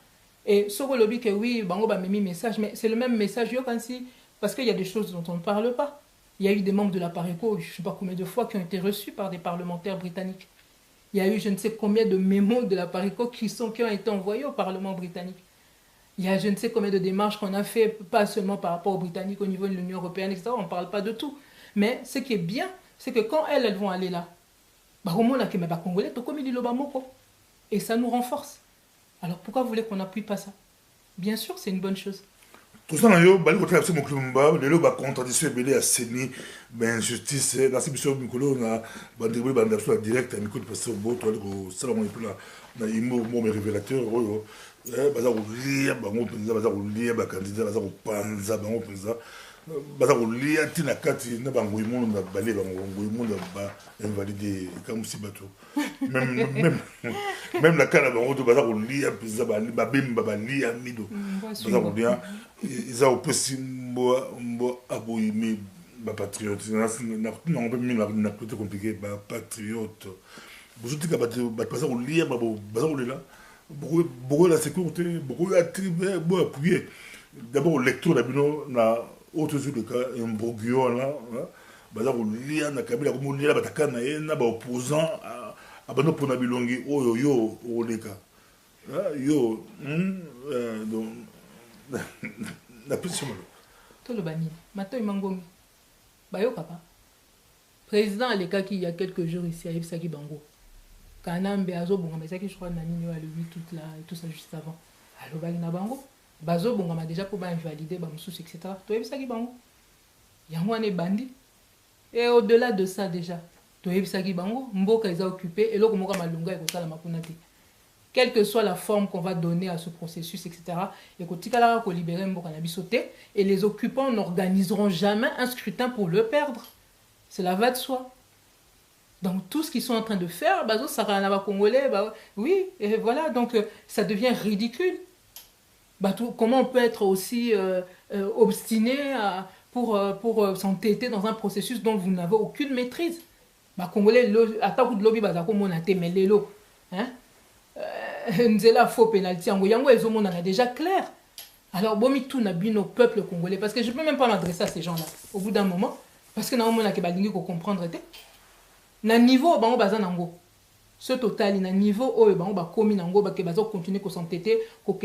Et ce que lobby que oui, bango mimi message, mais c'est le même message parce qu'il y a des choses dont on ne parle pas. Il y a eu des membres de la Pareco, je ne sais pas combien de fois, qui ont été reçus par des parlementaires britanniques. Il y a eu je ne sais combien de mémos de la Pareco qui ont été envoyés au Parlement britannique. Il y a je ne sais combien de démarches qu'on a fait, pas seulement par rapport aux Britanniques, au niveau de l'Union européenne, etc. On ne parle pas de tout. Mais ce qui est bien, c'est que quand elles vont aller là, et ça nous renforce. Alors pourquoi vous voulez qu'on n'appuie pas ça? Bien sûr, c'est une bonne chose. Tout ça, il y a des contradictions à Séni, injustice, dans ces missions, on a des direct, parce que on a révélateur, baza kolia bango penza baza kolia bakandidat baza kopanza bango penza baza kolia ntina kati na bangoi mono na bale bangoi mono bainvalide kamusi bato même na kala bango to baza kolia penza babemba balia mido baza kolia eza opesi mbo aboyimi bapatriote nango mpe mingi na côté compliqué bapatriote bozotika bato baza kolia baza kolela beaucoup de la sécurité, beaucoup d'attributs, beaucoup appuyés. D'abord, lecture d'abino na autre chose de cas, un broguillon là, bazar ou lia na kabila comme lia bataka na na ba opposant à bano pona bilongi oh yo oleka. Yo donc la pression. Tout le bani, mato imangomi. Bayo papa. Président Aleka qui il y a quelques jours ici à Ipsaki Bango. Kanambe azo bonga mais ça qui je crois nani yo a le vu toute là et tout ça juste avant. Allo bali na bango bazo bongama déjà pour invalider bamsous etc. Toyebisaki bango yango wana bandi. Et au-delà de ça déjà toyebisaki bango mboka eza occupé eloko moko malunga ekosala makuna te. Quelle que soit la forme qu'on va donner à ce processus, etc. Et qu'on libérer mboka na biso te, et les occupants n'organiseront jamais un scrutin pour le perdre. Cela va de soi. Donc tout ce qu'ils sont en train de faire, bazo saranaba congolais, bah, oui, et voilà, donc ça devient ridicule. Bah, comment on peut être aussi obstiné pour s'entêter dans un processus dont vous n'avez aucune maîtrise. Bah, congolais, attaque de lobby, bah, comme on a été mêlé l'eau. Hein? Nzela faux penalty, yango on a déjà clair. Alors, bomi tout n'a bien au peuple congolais, parce que je ne peux même pas m'adresser à ces gens-là, au bout d'un moment, parce que on a que comprendre. Na niveau, bah, on bazan nango. Ce total, il a un niveau où on va continuer à s'entêter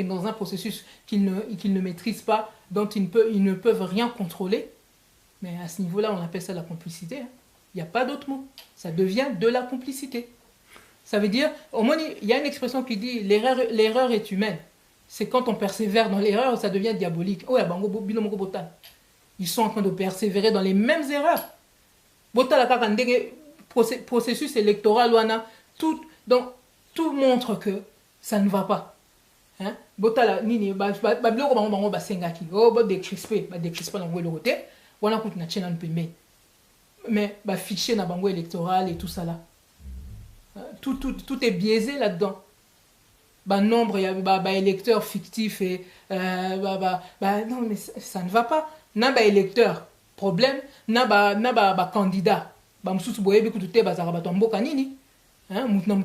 dans un processus qu'ils ne maîtrisent pas, dont ils ne peuvent rien contrôler. Mais à ce niveau-là, on appelle ça la complicité. Il n'y a pas d'autre mot. Ça devient de la complicité. Ça veut dire, au moins, il y a une expression qui dit l'erreur est humaine. C'est quand on persévère dans l'erreur, ça devient diabolique. Oh, ils sont en train de persévérer dans les mêmes erreurs. Processus électoral, donc tout montre que ça ne va pas. Hein? Botala nini ba biloko bango ba sengaki oh ba décrisper na ngolo côté wana kuti na chena mpembe mais ba fichier na bango électoral et tout ça là tout est biaisé là-dedans. Ba nombre ya ba électeurs fictifs et non mais ça ne va pas. Na ba électeur problème na ba candidat ba msusu boyebi kutu ba zara ba tomboka nini. Hein, donc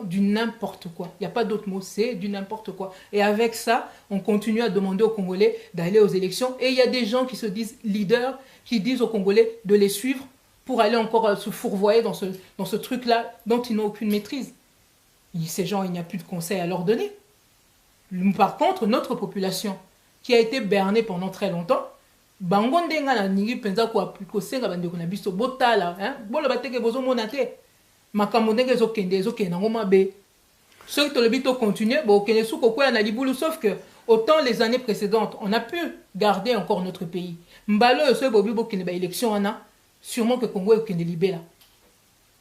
du n'importe quoi. Il n'y a pas d'autre mot, c'est du n'importe quoi. Et avec ça, on continue à demander aux Congolais d'aller aux élections. Et il y a des gens qui se disent leaders, qui disent aux Congolais de les suivre pour aller encore se fourvoyer dans ce truc-là dont ils n'ont aucune maîtrise. Ces gens, il n'y a plus de conseils à leur donner. Par contre, notre population, qui a été bernée pendant très longtemps, bangondenga na ningi penza ko senga bandeko na biso botala hein bolo bateke bozo monate makambo ndenge ezokende nango mabe ceux qui tolobi to continuer bo kene suko kwa na libulu sauf que autant les années précédentes on a pu garder encore notre pays mbalo yo so bobi bo kene ba élection ana sûrement que Congo est kene libéla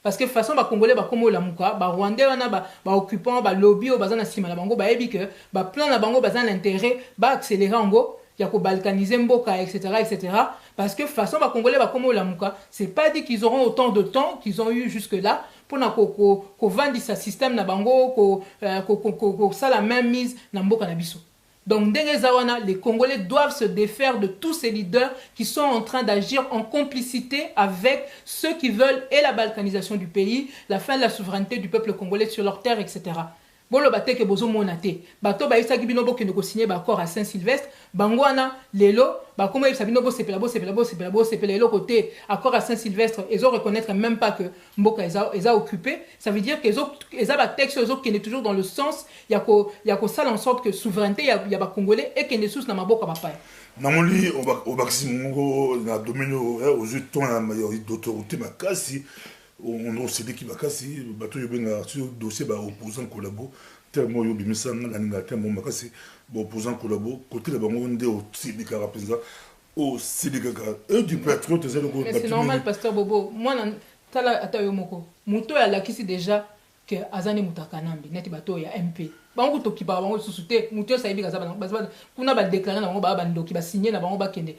parce que façon ba congolais ba komo la muka ba rwandais wana ba occupant ba lobby o bazana sima la bango ba ebi que ba plan na bango bazana l'intérêt ba accélérer ngo ya ko balkaniser mboka etc. Parce que façon ba congolais ba komo la muka c'est pas dit qu'ils auront autant de temps qu'ils ont eu jusque là pour na ko vendre sa système na bango ko ça la même mise na mboka na biso. Donc ndenge zawana les Congolais doivent se défaire de tous ces leaders qui sont en train d'agir en complicité avec ceux qui veulent et la balkanisation du pays, la fin de la souveraineté du peuple congolais sur leur terre etc. Bolo bateke bozo monate bato ba isa kibino bo kende ko signer ba accord à Saint-Sylvestre bangwana lelo ba comment ils sabino bo sepela lelo côté accord à Saint-Sylvestre ils ont reconnaître même pas que mboka eza occupé ça veut dire que ils ba texte ils ont qui est toujours dans le sens il y a ko ça en sorte que souveraineté il y a ba congolais et kende sous na maboka ba pa namoli au maximum na domino aux jetons na d'autorité makasi on s'est dit qu'il va casser bateau yobenga sur dossier ba opposant collabo tellement yobimisa na tellement makasi ba opposant collabo côté la bango ndé au sidika rapenza au sidika eux du patriote c'est normal pasteur Bobo moi tala atayo moko muto ya lakisi déjà que azane mutakanambi neti bato ya MP bango to ki ba bango susute muto sa ibika za ba kuna ba déclarer na bango ba ndoki ba signer na bango ba kende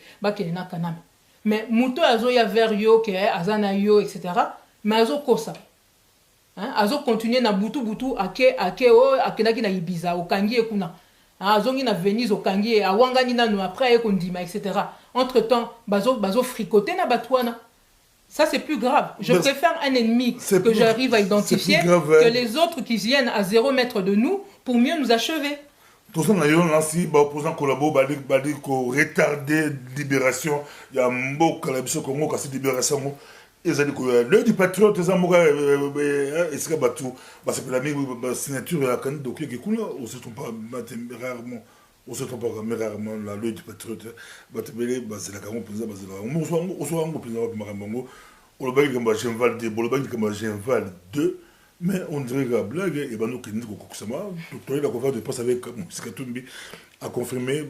na kanambi mais muto azo ya vers yo que azana yo etc. mais azo kosa hein azo continuer na butu ake akenaki na Ibiza okangi ekuna azongi na Venise okangi awangani nanu après ekondima etc. Entre temps bazo fricoter na batwana ça c'est plus grave je préfère un ennemi que j'arrive à identifier que les autres qui viennent à 0 mètre de nous pour mieux nous achever. Tout ça, si opposant collabo badi ko retarder libération ya mboka la biso Congo kasi libération ezali ko le du patriote ezamoka esika batu ba c'est la même signature ya candidat donc qui kuna on se trompe pas rarement la le du patriote batebele bazela ka mpenza bazela on so ngo mpenza ba makambo on le bagi kamba Genval 2 bolobagi kamba Genval 2 Mais on dirait que la blague, et ben nous qui nous connaissons, tout la conférence de presse avec Moussa Katumbi a confirmé,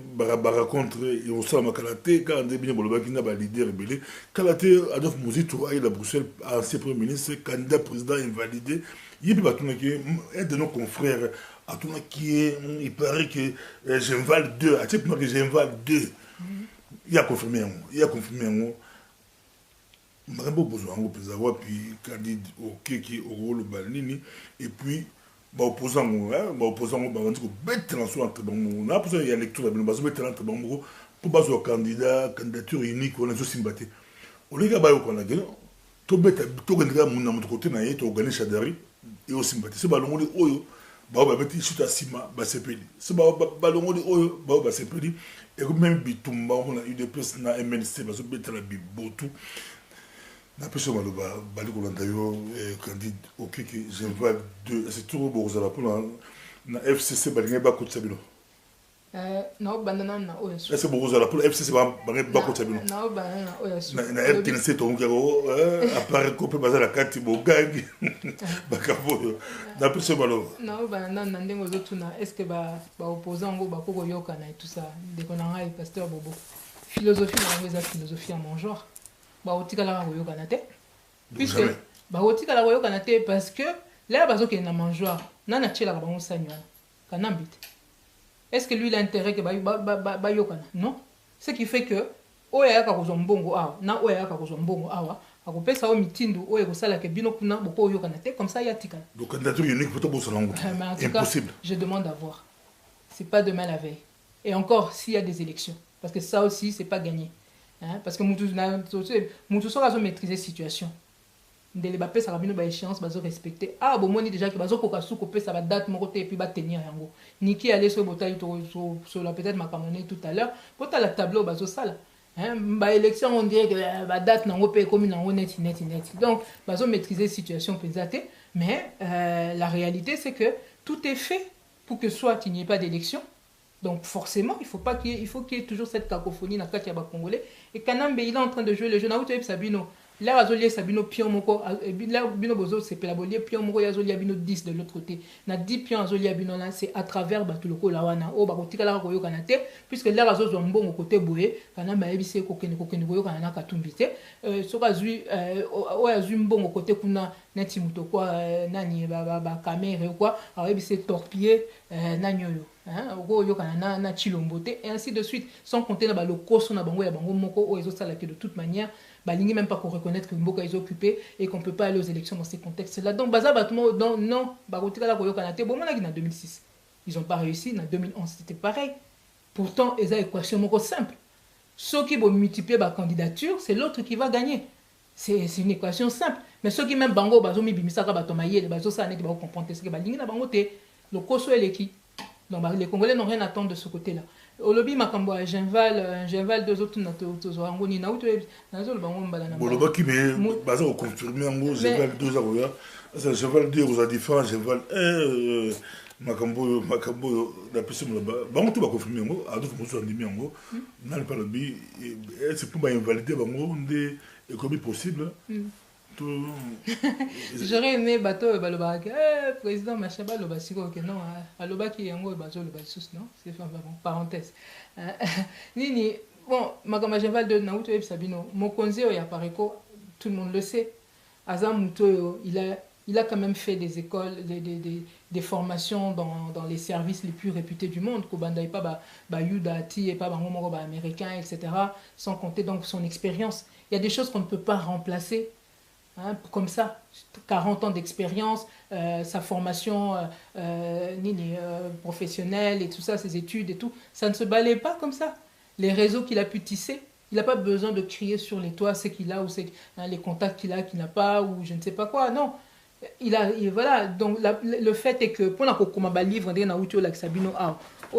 contre, et on sait ma Kalaté, quand on dit bien, le Bakina, le leader rebelle, Kalaté, Adolphe Mouzito, il a Bruxelles, ancien premier ministre, candidat président invalidé, il y a un de nos confrères, à tout qui est, il paraît que Genval 2, à chaque fois que Genval 2, il a confirmé, Marabo besoin de avoir puis Khalid Okeke au le Balnini et puis opposant on dit que bête dans son entre bon on a besoin il y a lecture de base bête entre bon pour base au candidature unique on a juste sympathie au lieu ba ko na gelo to bête to gandira mun na côté na yeto organiser chadari et au sympathie c'est balongo de oyo ba bête chute asima ba sepeli c'est balongo de oyo ba sepeli et même bitumba on a eu des places na MNC ba so bête la bibotu na peso maloba bali kolanda yo candide okeke Genval 2 c'est tout bozala pour na FCC balinga bakotisa bino na obandana na oyo c'est bozala pour FCC balinga bakotisa bino na obandana na oyo na RTNC to ngaro apparaît ko pe bazala kati bogangi bakavoyo na peso maloba na obandana na ndengo zotuna est-ce que ba opposant ngo bakoko yoka na tout ça de konanga et pasteur Bobo philosophie na ngeza philosophie à mon genre baotikala koyokana te puisque baotikala koyokana te parce que là bazokende na mangeoire nana tielaka bango sani wana kanambi te est-ce que lui il a intérêt que bayokana non ce qui fait que oyo ayaka kozwa mbongo awa na oyo ayaka kozwa mbongo awa akopesa o mitindo oyo ekosalaka bino kuna boko oyokana te comme ça ya tikala donc candidature unique peut bosala ngo impossible je demande à voir c'est pas demain la veille et encore s'il y a des élections parce que ça aussi c'est pas gagné. Hein? Parce que nous sommes à maîtriser la situation. Dès les ça va une échéance, bazo respecter. Ah bon moi déjà que bazo kokasu kopé ça va date mon côté et puis va tenir yango. Niki aller sur botaille sur la peut-être ma camonée tout à l'heure. Pour la tableau bazo sala. Hein ba élection on dirait que va date nango pe comme nango net. Donc bazo maîtriser la situation pesate mais la réalité c'est que tout est fait pour que soit il n'y ait pas d'élection. Donc forcément, il faut qu'il y ait toujours cette cacophonie dans le cas congolais. Et Kanambe, il est en train de jouer le jeu. Naoutou Sabino, là, Azolier Sabino Pion Moko, là, Bino Bozo, c'est Pelabolier, Pion Moko, Azolier Bino 10 de l'autre côté. Na 10 Pion Azolier Bino là, c'est à travers Batuloko Lawana, au Bakotika la Royo Kanate, puisque là, Azo Zombo au côté Boué, Kanamba Ebise Kokene Boyo Kanana Katumbite, Sokazui, Oazumbo au côté Kuna, Netimuto quoi, Nani, Kamere ou quoi, alors Ebise Torpiller, Nanyoyo. Hein, na chilombote et ainsi de suite sans compter na le koso na bango ya bango moko o ezo sala que de toute manière balingi même pas qu'on reconnaître que Mboka est occupé et qu'on peut pas aller aux élections dans ces contextes là donc baza batmo non barotika la koyoka na te bon na 2006 ils ont pas réussi en 2011 c'était pareil pourtant eza équation moko simple ceux qui vont multiplier ba candidature c'est l'autre qui va gagner c'est une équation simple mais ceux qui même bango bazo mi bimisaka batomaye bazo ça ne ba comprendre ce que balingi na bango te le koso et qui. Donc les Congolais n'ont rien à attendre de ce côté-là. Au lobby, Makambo, Genval, deux autres, Angoni, Naouto, Nazol, Bango, Balana. Bon, le bas qui m'est basé au confirmé, en gros, Genval 2 Aroya. C'est Genval 2, vous a différent, Genval 1, Makambo, la personne là-bas. Bango, tout va confirmer, en gros, à d'autres mots, en gros, dans le lobby, c'est pour invalider, Bango, des économies possibles. J'aurais aimé bateau baloba président Machaba loba siko que non aloba qui yango bazo loba sous non c'est enfin bon parenthèse nini bon makama Genval de Naouto et Sabino Mokonzi ya pareko tout le monde le sait Azam Muto il a quand même fait des écoles des formations dans les services les plus réputés du monde Kobanda et pas ba Yuda Ti et pas ba Momoro ba américain etc sans compter donc son expérience il y a des choses qu'on ne peut pas remplacer. Hein, comme ça, 40 ans d'expérience, sa formation professionnelle et tout ça, ses études et tout, ça ne se balaye pas comme ça. Les réseaux qu'il a pu tisser, il n'a pas besoin de crier sur les toits ce qu'il a ou les contacts qu'il n'a pas ou je ne sais pas quoi, non. Voilà, donc le fait est que pour la livre,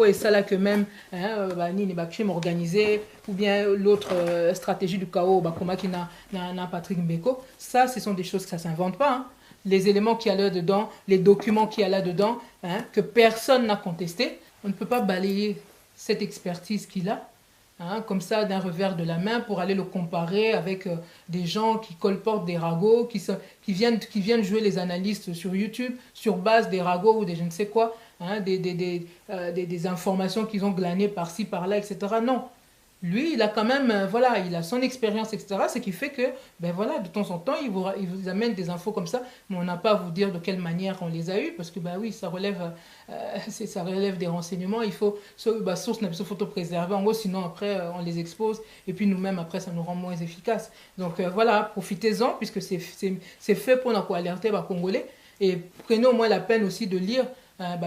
et ça là que même crime organisé ou bien l'autre stratégie du chaos qui n'a Patrick Mbeko, ça ce sont des choses que ça s'invente pas hein. Les éléments qu'il y a là-dedans, les documents qu'il y a là-dedans que personne n'a contesté, on ne peut pas balayer cette expertise qu'il a hein, comme ça d'un revers de la main pour aller le comparer avec des gens qui colportent des ragots, qui viennent jouer les analystes sur YouTube sur base des ragots ou des je ne sais quoi, hein, des informations qu'ils ont glanées par-ci, par-là, etc. Non. Lui, il a quand même, voilà, il a son expérience, etc. Ce qui fait que, ben voilà, de temps en temps, il vous amène des infos comme ça, mais on n'a pas à vous dire de quelle manière on les a eues, parce que, ben oui, ça relève des renseignements. Il faut, source n'a pas photo préserver, en gros, sinon après, on les expose, et puis nous-mêmes, après, ça nous rend moins efficaces. Donc voilà, profitez-en, puisque c'est fait pour nous alerter les Congolais, et prenez au moins la peine aussi de lire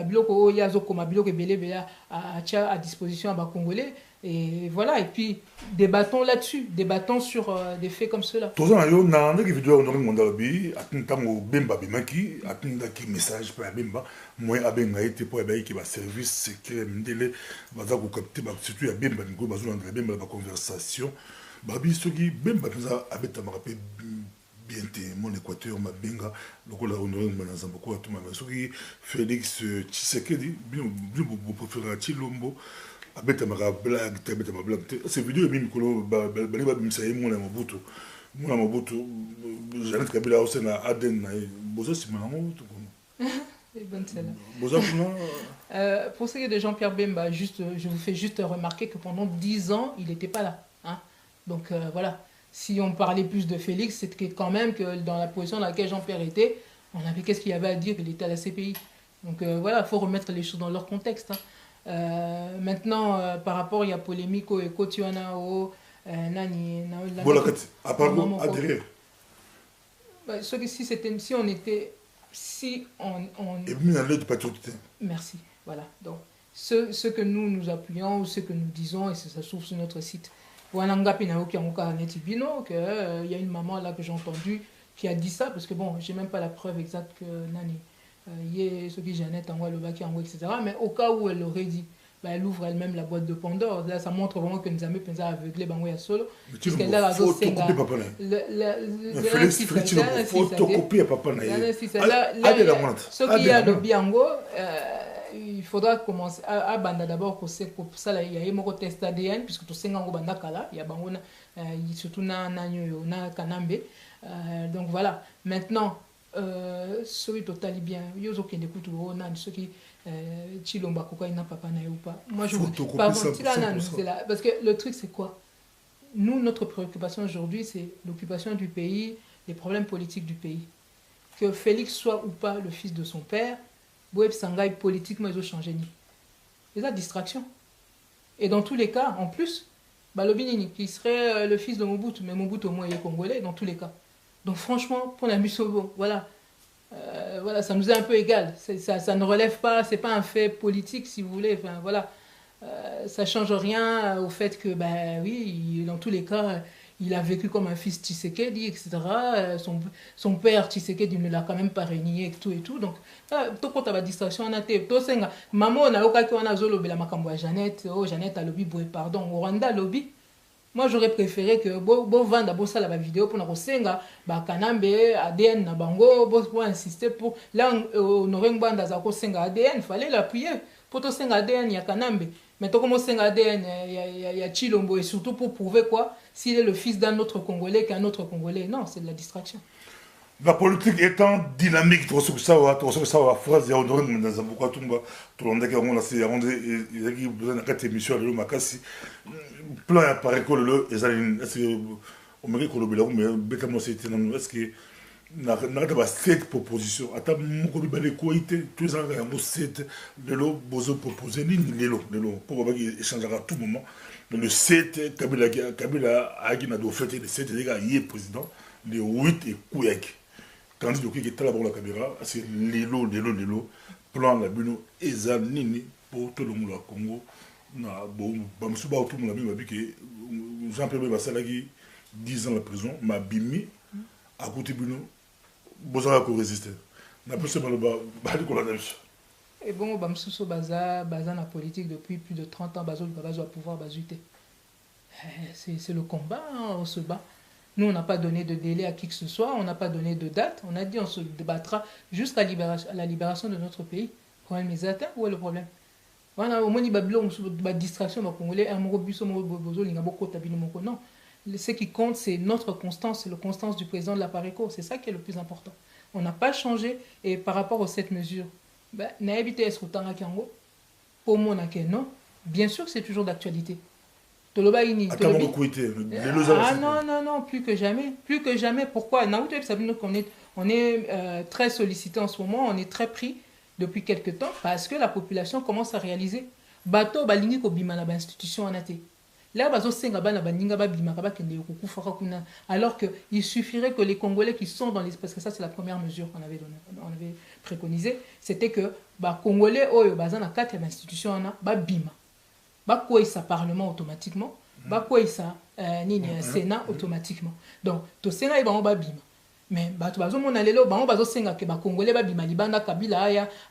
biloko oyo azokoma biloko ebele à disposition à Congolais. Et voilà, et puis débattons là-dessus, débattons sur des faits comme cela. Toza na yo na ndeki vidéo on ngonda lobi atuntango bemba bimaki atundaki message pa bemba moi abenga été pour ba ki ba service secret ndele baza ko capter ba surtout ya bemba ngo bazo na bemba ba conversation babi soki bemba peza abeta marape bien te mon équateur ma benga lokola honoré ngwana zamboko atuma soki Félix Tshisekedi bien préféré Chilombo abeta maka blague te abeta ma blague te ces vidéos mi mikolo bali ba bimisa ye mona mobutu Jeannette Kabila aussi na Aden na bozo simanango to kono bonne celle-là. Bozo pour ce qui est de Jean-Pierre Bemba, je vous fais juste remarquer que pendant 10 ans, il n'était pas là. Hein? Donc voilà, si on parlait plus de Félix, c'était quand même que dans la position dans laquelle Jean-Pierre était, on avait qu'est-ce qu'il y avait à dire, il était à la CPI. Donc voilà, il faut remettre les choses dans leur contexte. Hein. Maintenant, par rapport, il y a polémique au Kotiwana au Nani. À part adhérer. Si on était. Si on. Et puis, on a l'aide de patriotisme. Merci. Voilà. Donc, ce que nous appuyons, ou ce que nous disons, et ça se trouve sur notre site. Il y a une maman là que j'ai entendue qui a dit ça, parce que bon, j'ai même pas la preuve exacte que Nani. Ce qui Jeannette envoie le bac etc. Mais au cas où elle l'aurait dit, bah, elle ouvre elle-même la boîte de Pandore. Là, ça montre vraiment que nous avons pensé aveuglé Bango ya solo. Puisqu'elle a la photocopie papa ce qui a le biango, il faudra commencer à banda d'abord pour ça il y a un test ADN puisque tout ça ngo banda kala, il y a bango surtout na kanambe. Donc voilà. Maintenant ce qui est totalement bien yozo qui écoute na ce qui chilomba koka ina papa na ou pas. Moi je pas parce que le truc c'est quoi? Nous notre préoccupation aujourd'hui c'est l'occupation du pays, les problèmes politiques du pays. Que Félix soit ou pas le fils de son père, Boeb Sangai politiquement ils ont changé ni. C'est la distraction. Et dans tous les cas en plus Balobinini qui serait le fils de Mobutu, mais Mobutu au moins il est congolais dans tous les cas. Donc franchement, pour la Musobo, voilà, ça nous est un peu égal. Ça ne relève pas, c'est pas un fait politique si vous voulez. Enfin voilà, ça change rien au fait que ben oui, dans tous les cas, il a vécu comme un fils Tshisekedi, etc. Son père Tshisekedi ne l'a quand même pas régné et tout. Donc tout quand la distraction on a été, tout senga, maman na okaki on a zolo bela makambo Jeannette, Jeannette a lobby pardon, Rwanda lobby. Moi, j'aurais préféré que bon vendre ça la vidéo pour nous senga ba kanambe ADN na bango pour insister pour là honorer banda za ko senga ADN fallait l'appuyer pour to senga ADN ya kanambe mais to comment senga ADN ya Chilombo et surtout pour prouver quoi s'il est le fils d'un autre Congolais qu'un autre Congolais. Non, c'est de la distraction. La politique étant dynamique, tu vois ça, phrase, il y a honoré dans un bouquin, tout le monde a besoin de 4 émissions, le Makassi, plan apparaît que le, est-ce que, on me dit que le Bélarou, mais Bécamo, c'était non, est-ce que, n'a pas 7 propositions, à ta moukobi balé koité, tous les ans, il y a 7, le lot, bozo proposé, ni le lot, pour voir qu'il échangera à tout moment, mais le 7, Kabila, Agina, doit fêter le 7, les gars, il est président, le 8 et Kouyaki. Tandis que qui est là pour la caméra, c'est l'élo, plan la buno, eza nini pour tout le monde au Congo. Na bon, bamsuba tout le monde a dit que Jean-Pierre Basalagi 10 ans la prison, m'a bimi à côté buno, besoin de résister. N'a pas seulement le bas de la et bon, bamsuso baza na politique depuis plus de 30 ans, bazo va pouvoir bazuter. C'est le combat, hein, on se bat. Nous, on n'a pas donné de délai à qui que ce soit, on n'a pas donné de date. On a dit on se débattra jusqu'à la libération de notre pays. Le problème est atteint, où est le problème? Voilà, au moins, il y a une distraction, bah, Congolais, un mot bus, un mot bozo, il y a beaucoup de moko. Non. Ce qui compte, c'est notre constance, c'est la constance du président de la Pareco. C'est ça qui est le plus important. On n'a pas changé. Et par rapport aux 7 mesures, ben, n'a évité est-ce qu'autant à Kango, pour moi, non. Bien sûr que c'est toujours d'actualité. Toloba ini. Ah non, non, non, plus que jamais. Plus que jamais. Pourquoi? On est très sollicité en ce moment, on est très pris depuis quelques temps parce que la population commence à réaliser. Bato balingi ko bima na ba institution anate. Là, bazo senga ba na baninga ba bima ka ba kende yokuku faka kuna. Alors que il suffirait que les Congolais qui sont dans les, parce que ça c'est la première mesure qu'on avait préconisé, c'était que ba Congolais oyo baza na kati ya institution ana ba bima. Ba quoi ça parlement automatiquement, ba quoi ça nini Sénat automatiquement. Donc to senga ba ba bima. Mais bato bazomona lelo bango bazosenga ke bakongolais babima libanda Kabila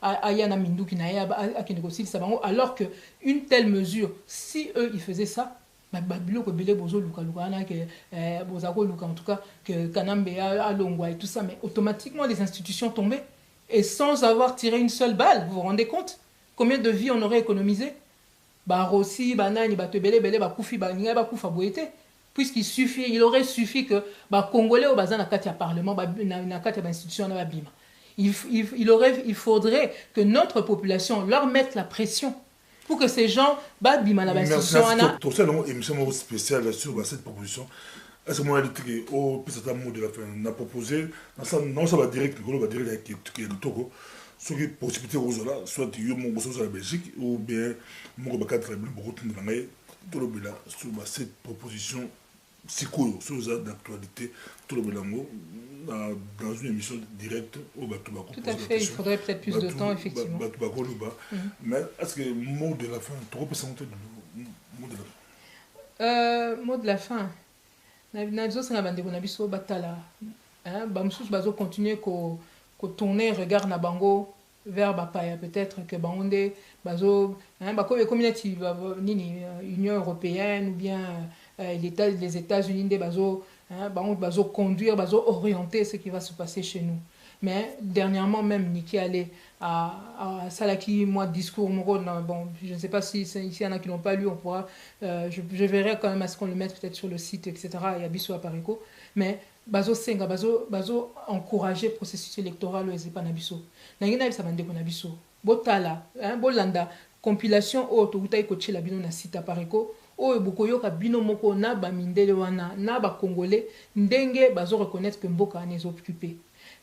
aya na minduki na ya akende kosilisa bango, alors que une telle mesure, si eux ils faisaient ça, biloko belé bozo luka luka na ke bozako luka en tout cas que Kanambe a Longwa et tout ça, mais automatiquement les institutions tombaient et sans avoir tiré une seule balle. Vous vous rendez compte combien de vies on aurait économisé? Ba Rossi banani bato belé bakufi baninga bakufa boete. Puisqu'il suffit, il aurait suffi que bah Congolais au bazan na kati ya parlement, na kati ya institution na bima. Il faudrait que notre population leur mette la pression pour que ces gens bah bima na institution na. Tout ça non émission spéciale sur cette proposition. Est-ce que moi dit que au peut-être mot de la fin n'a proposé non ça va direct Congolais va direct avec le Togo. Ce qui possibilité aux là soit yo mon sur la Belgique ou bien mon ba cadre beaucoup de ngai tout le bila sur cette proposition. C'est quoi, d'actualité, tout le monde dans une émission directe au Batoubakou. Tout à fait, il faudrait peut-être plus de temps, effectivement. Mais est-ce que le mot de la fin, tu représentes le mot de la fin? Mot de la fin. Bazo continuer à tourner regard na bango vers Bapaya, peut-être que Bangonde, Bazo, communauté, Union européenne ou bien les États-Unis des bazo, bazo conduire, bazo orienter ce qui va se passer chez nous. Mais dernièrement même, Niki allait à Salaki, moi, discours, bon, je ne sais pas si ici il y en a qui n'ont pas lu, on pourra, je verrai quand même à ce qu'on le mette peut-être sur le site, etc. Il y a Bissou à Parico. Mais bazo senga, bazo encourager le processus électoral et pas nabiso. Nangina ça bande qu'on abiso. Botala, bolanda, compilation auto, ou taï coaché la bino na site à Parico. Oyo bokoyoka bino moko na ba mindele wana na ba congolais ndenge bazo reconnaître que mboka ane zo occupé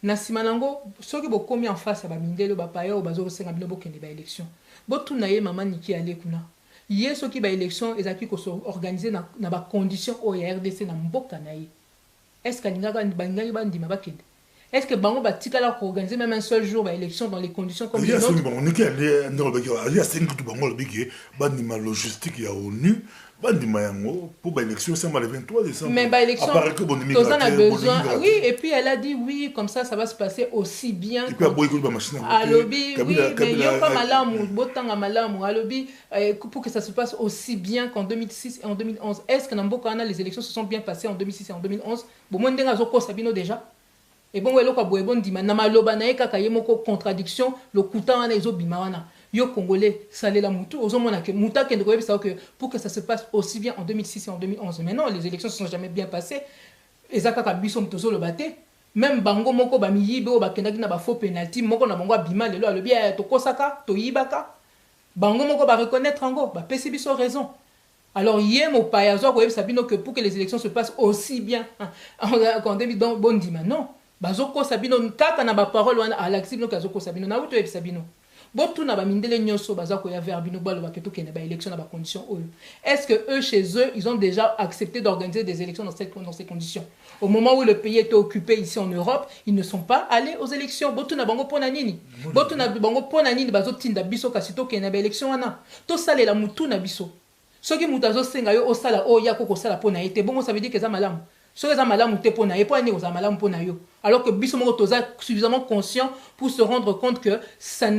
na simanango soki bokomi en face ya ba mindele ba payo bazo senga bino bokende ba élection botu na ye mama Niki ale kuna ye soki ba élection ezaki ko organiser na ba condition o ya RDC na mboka na ye, est-ce que ninga bangaki bandima bakende? Est-ce que Bango va organiser même un seul jour l'élection dans les conditions comme les autres? Il y a 5 logistique, il y a ONU, pour l'élection, c'est le 23 décembre. Mais l'élection, on a besoin. Oui, et puis elle a dit oui, comme ça va se passer aussi bien. Et puis, à lobby, oui, mais il n'y a pas malamu, pour que ça se passe aussi bien qu'en 2006 et en 2011. Est-ce que dans les élections se sont bien passées en 2006 et en 2011? Bon, moi, je déjà. Et bon, ouais, loka boye bon dima na maloba na eka kaye moko contradiction le kuta wana ezo bima wana yo congolais salé la mutu ozomona ke muta kende ko yebisa que pour que ça se passe aussi bien en 2006 et en 2011. Mais non, les élections se sont jamais bien passées. Ezaka ka biso mtozo le baté même bango moko ba miyibe o bakendaki na ba faux penalty moko na bango bima lelo alobi to kosaka to yibaka bango moko ba reconnaître ngo ba pesi biso raison. Alors, hier, mon payazo ko yebisa bino que pour que les élections se passent aussi bien en 2011 bon dima non. Bazoko sabino kaka na ba parole wana alaxi no kazoko sabino na uto sabino botu na ba mindele nyoso bazako ya verbino balo baketo kene ba élection na ba conditions oyo. Est-ce que eux chez eux ils ont déjà accepté d'organiser des élections dans ces conditions? Au moment où le pays était occupé ici en Europe, ils ne sont pas allés aux élections. Botu na bango pona nini? Botu na bango pona nini bazotinda biso kasito kene ba élection wana? To salela mutu na biso. Soki mutazo senga yo osala o ya koko sala pona ete bongo ça veut dire que ça malamu. Alors que Bissomoro Toza suffisamment conscient pour se rendre compte que ça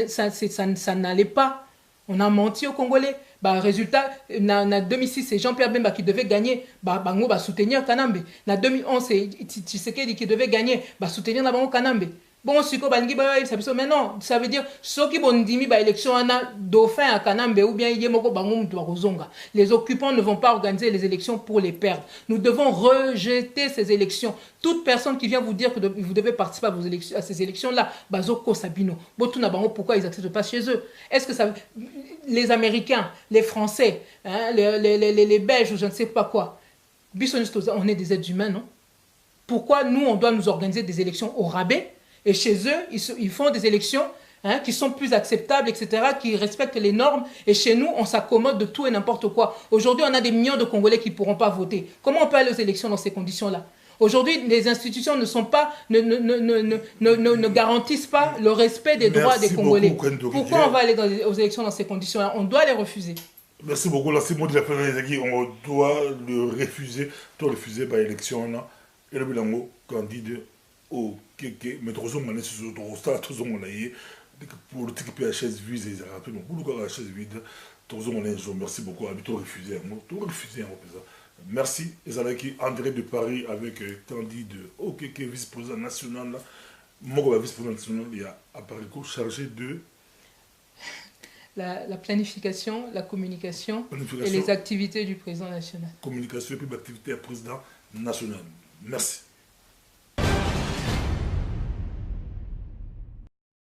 n'allait pas. On a menti aux Congolais. Résultat, en 2006, c'est Jean-Pierre Bemba qui devait gagner. Bango soutenir Kanambe. En 2011, c'est Tshisekedi qui devait gagner. Soutenir Bango Kanambe. bon siko balingi bayebisa biso mais non ça veut dire soki bondimi baélection wana dauphin à Kanambe ou bien ye moko bango mutu bakozonga. Les occupants ne vont pas organiser les élections pour les perdre. Nous devons rejeter ces élections. Toute personne qui vient vous dire que vous devez participer à ces élections-là, bazoko sabino. Botuna bango pourquoi ils n'acceptent pas chez eux? Est-ce que ça les Américains, les Français, hein, les Belges ou je ne sais pas quoi. On est des êtres humains, non? Pourquoi nous, on doit nous organiser des élections au rabais et chez eux, ils font des élections hein, qui sont plus acceptables, etc., qui respectent les normes. Et chez nous, on s'accommode de tout et n'importe quoi. Aujourd'hui, on a des millions de Congolais qui ne pourront pas voter. Comment on peut aller aux élections dans ces conditions-là? Aujourd'hui, les institutions ne garantissent pas le respect des droits des Congolais. Pourquoi on va aller aux élections dans ces conditions-là? On doit les refuser. Merci beaucoup. Là, c'est moi de la fin de on doit le refuser. Toi, refuser par l'élection. Et le bilan, candidat au Kéké. Mais trop souvent, on est sur le stade, trop souvent, on est politique, puis la chaise vide, ils ont rappelé, mais beaucoup la chaise vide. Trop souvent, on est un merci beaucoup. Habitué refuser. Tout refuser. Merci. Les Alaki, André de Paris, avec candidat au Kéké, vice-président national. Moi, vice-président national, il y a Aparico chargé de. La planification, la communication et les activités du président national. Communication et puis l'activité du président national. Merci.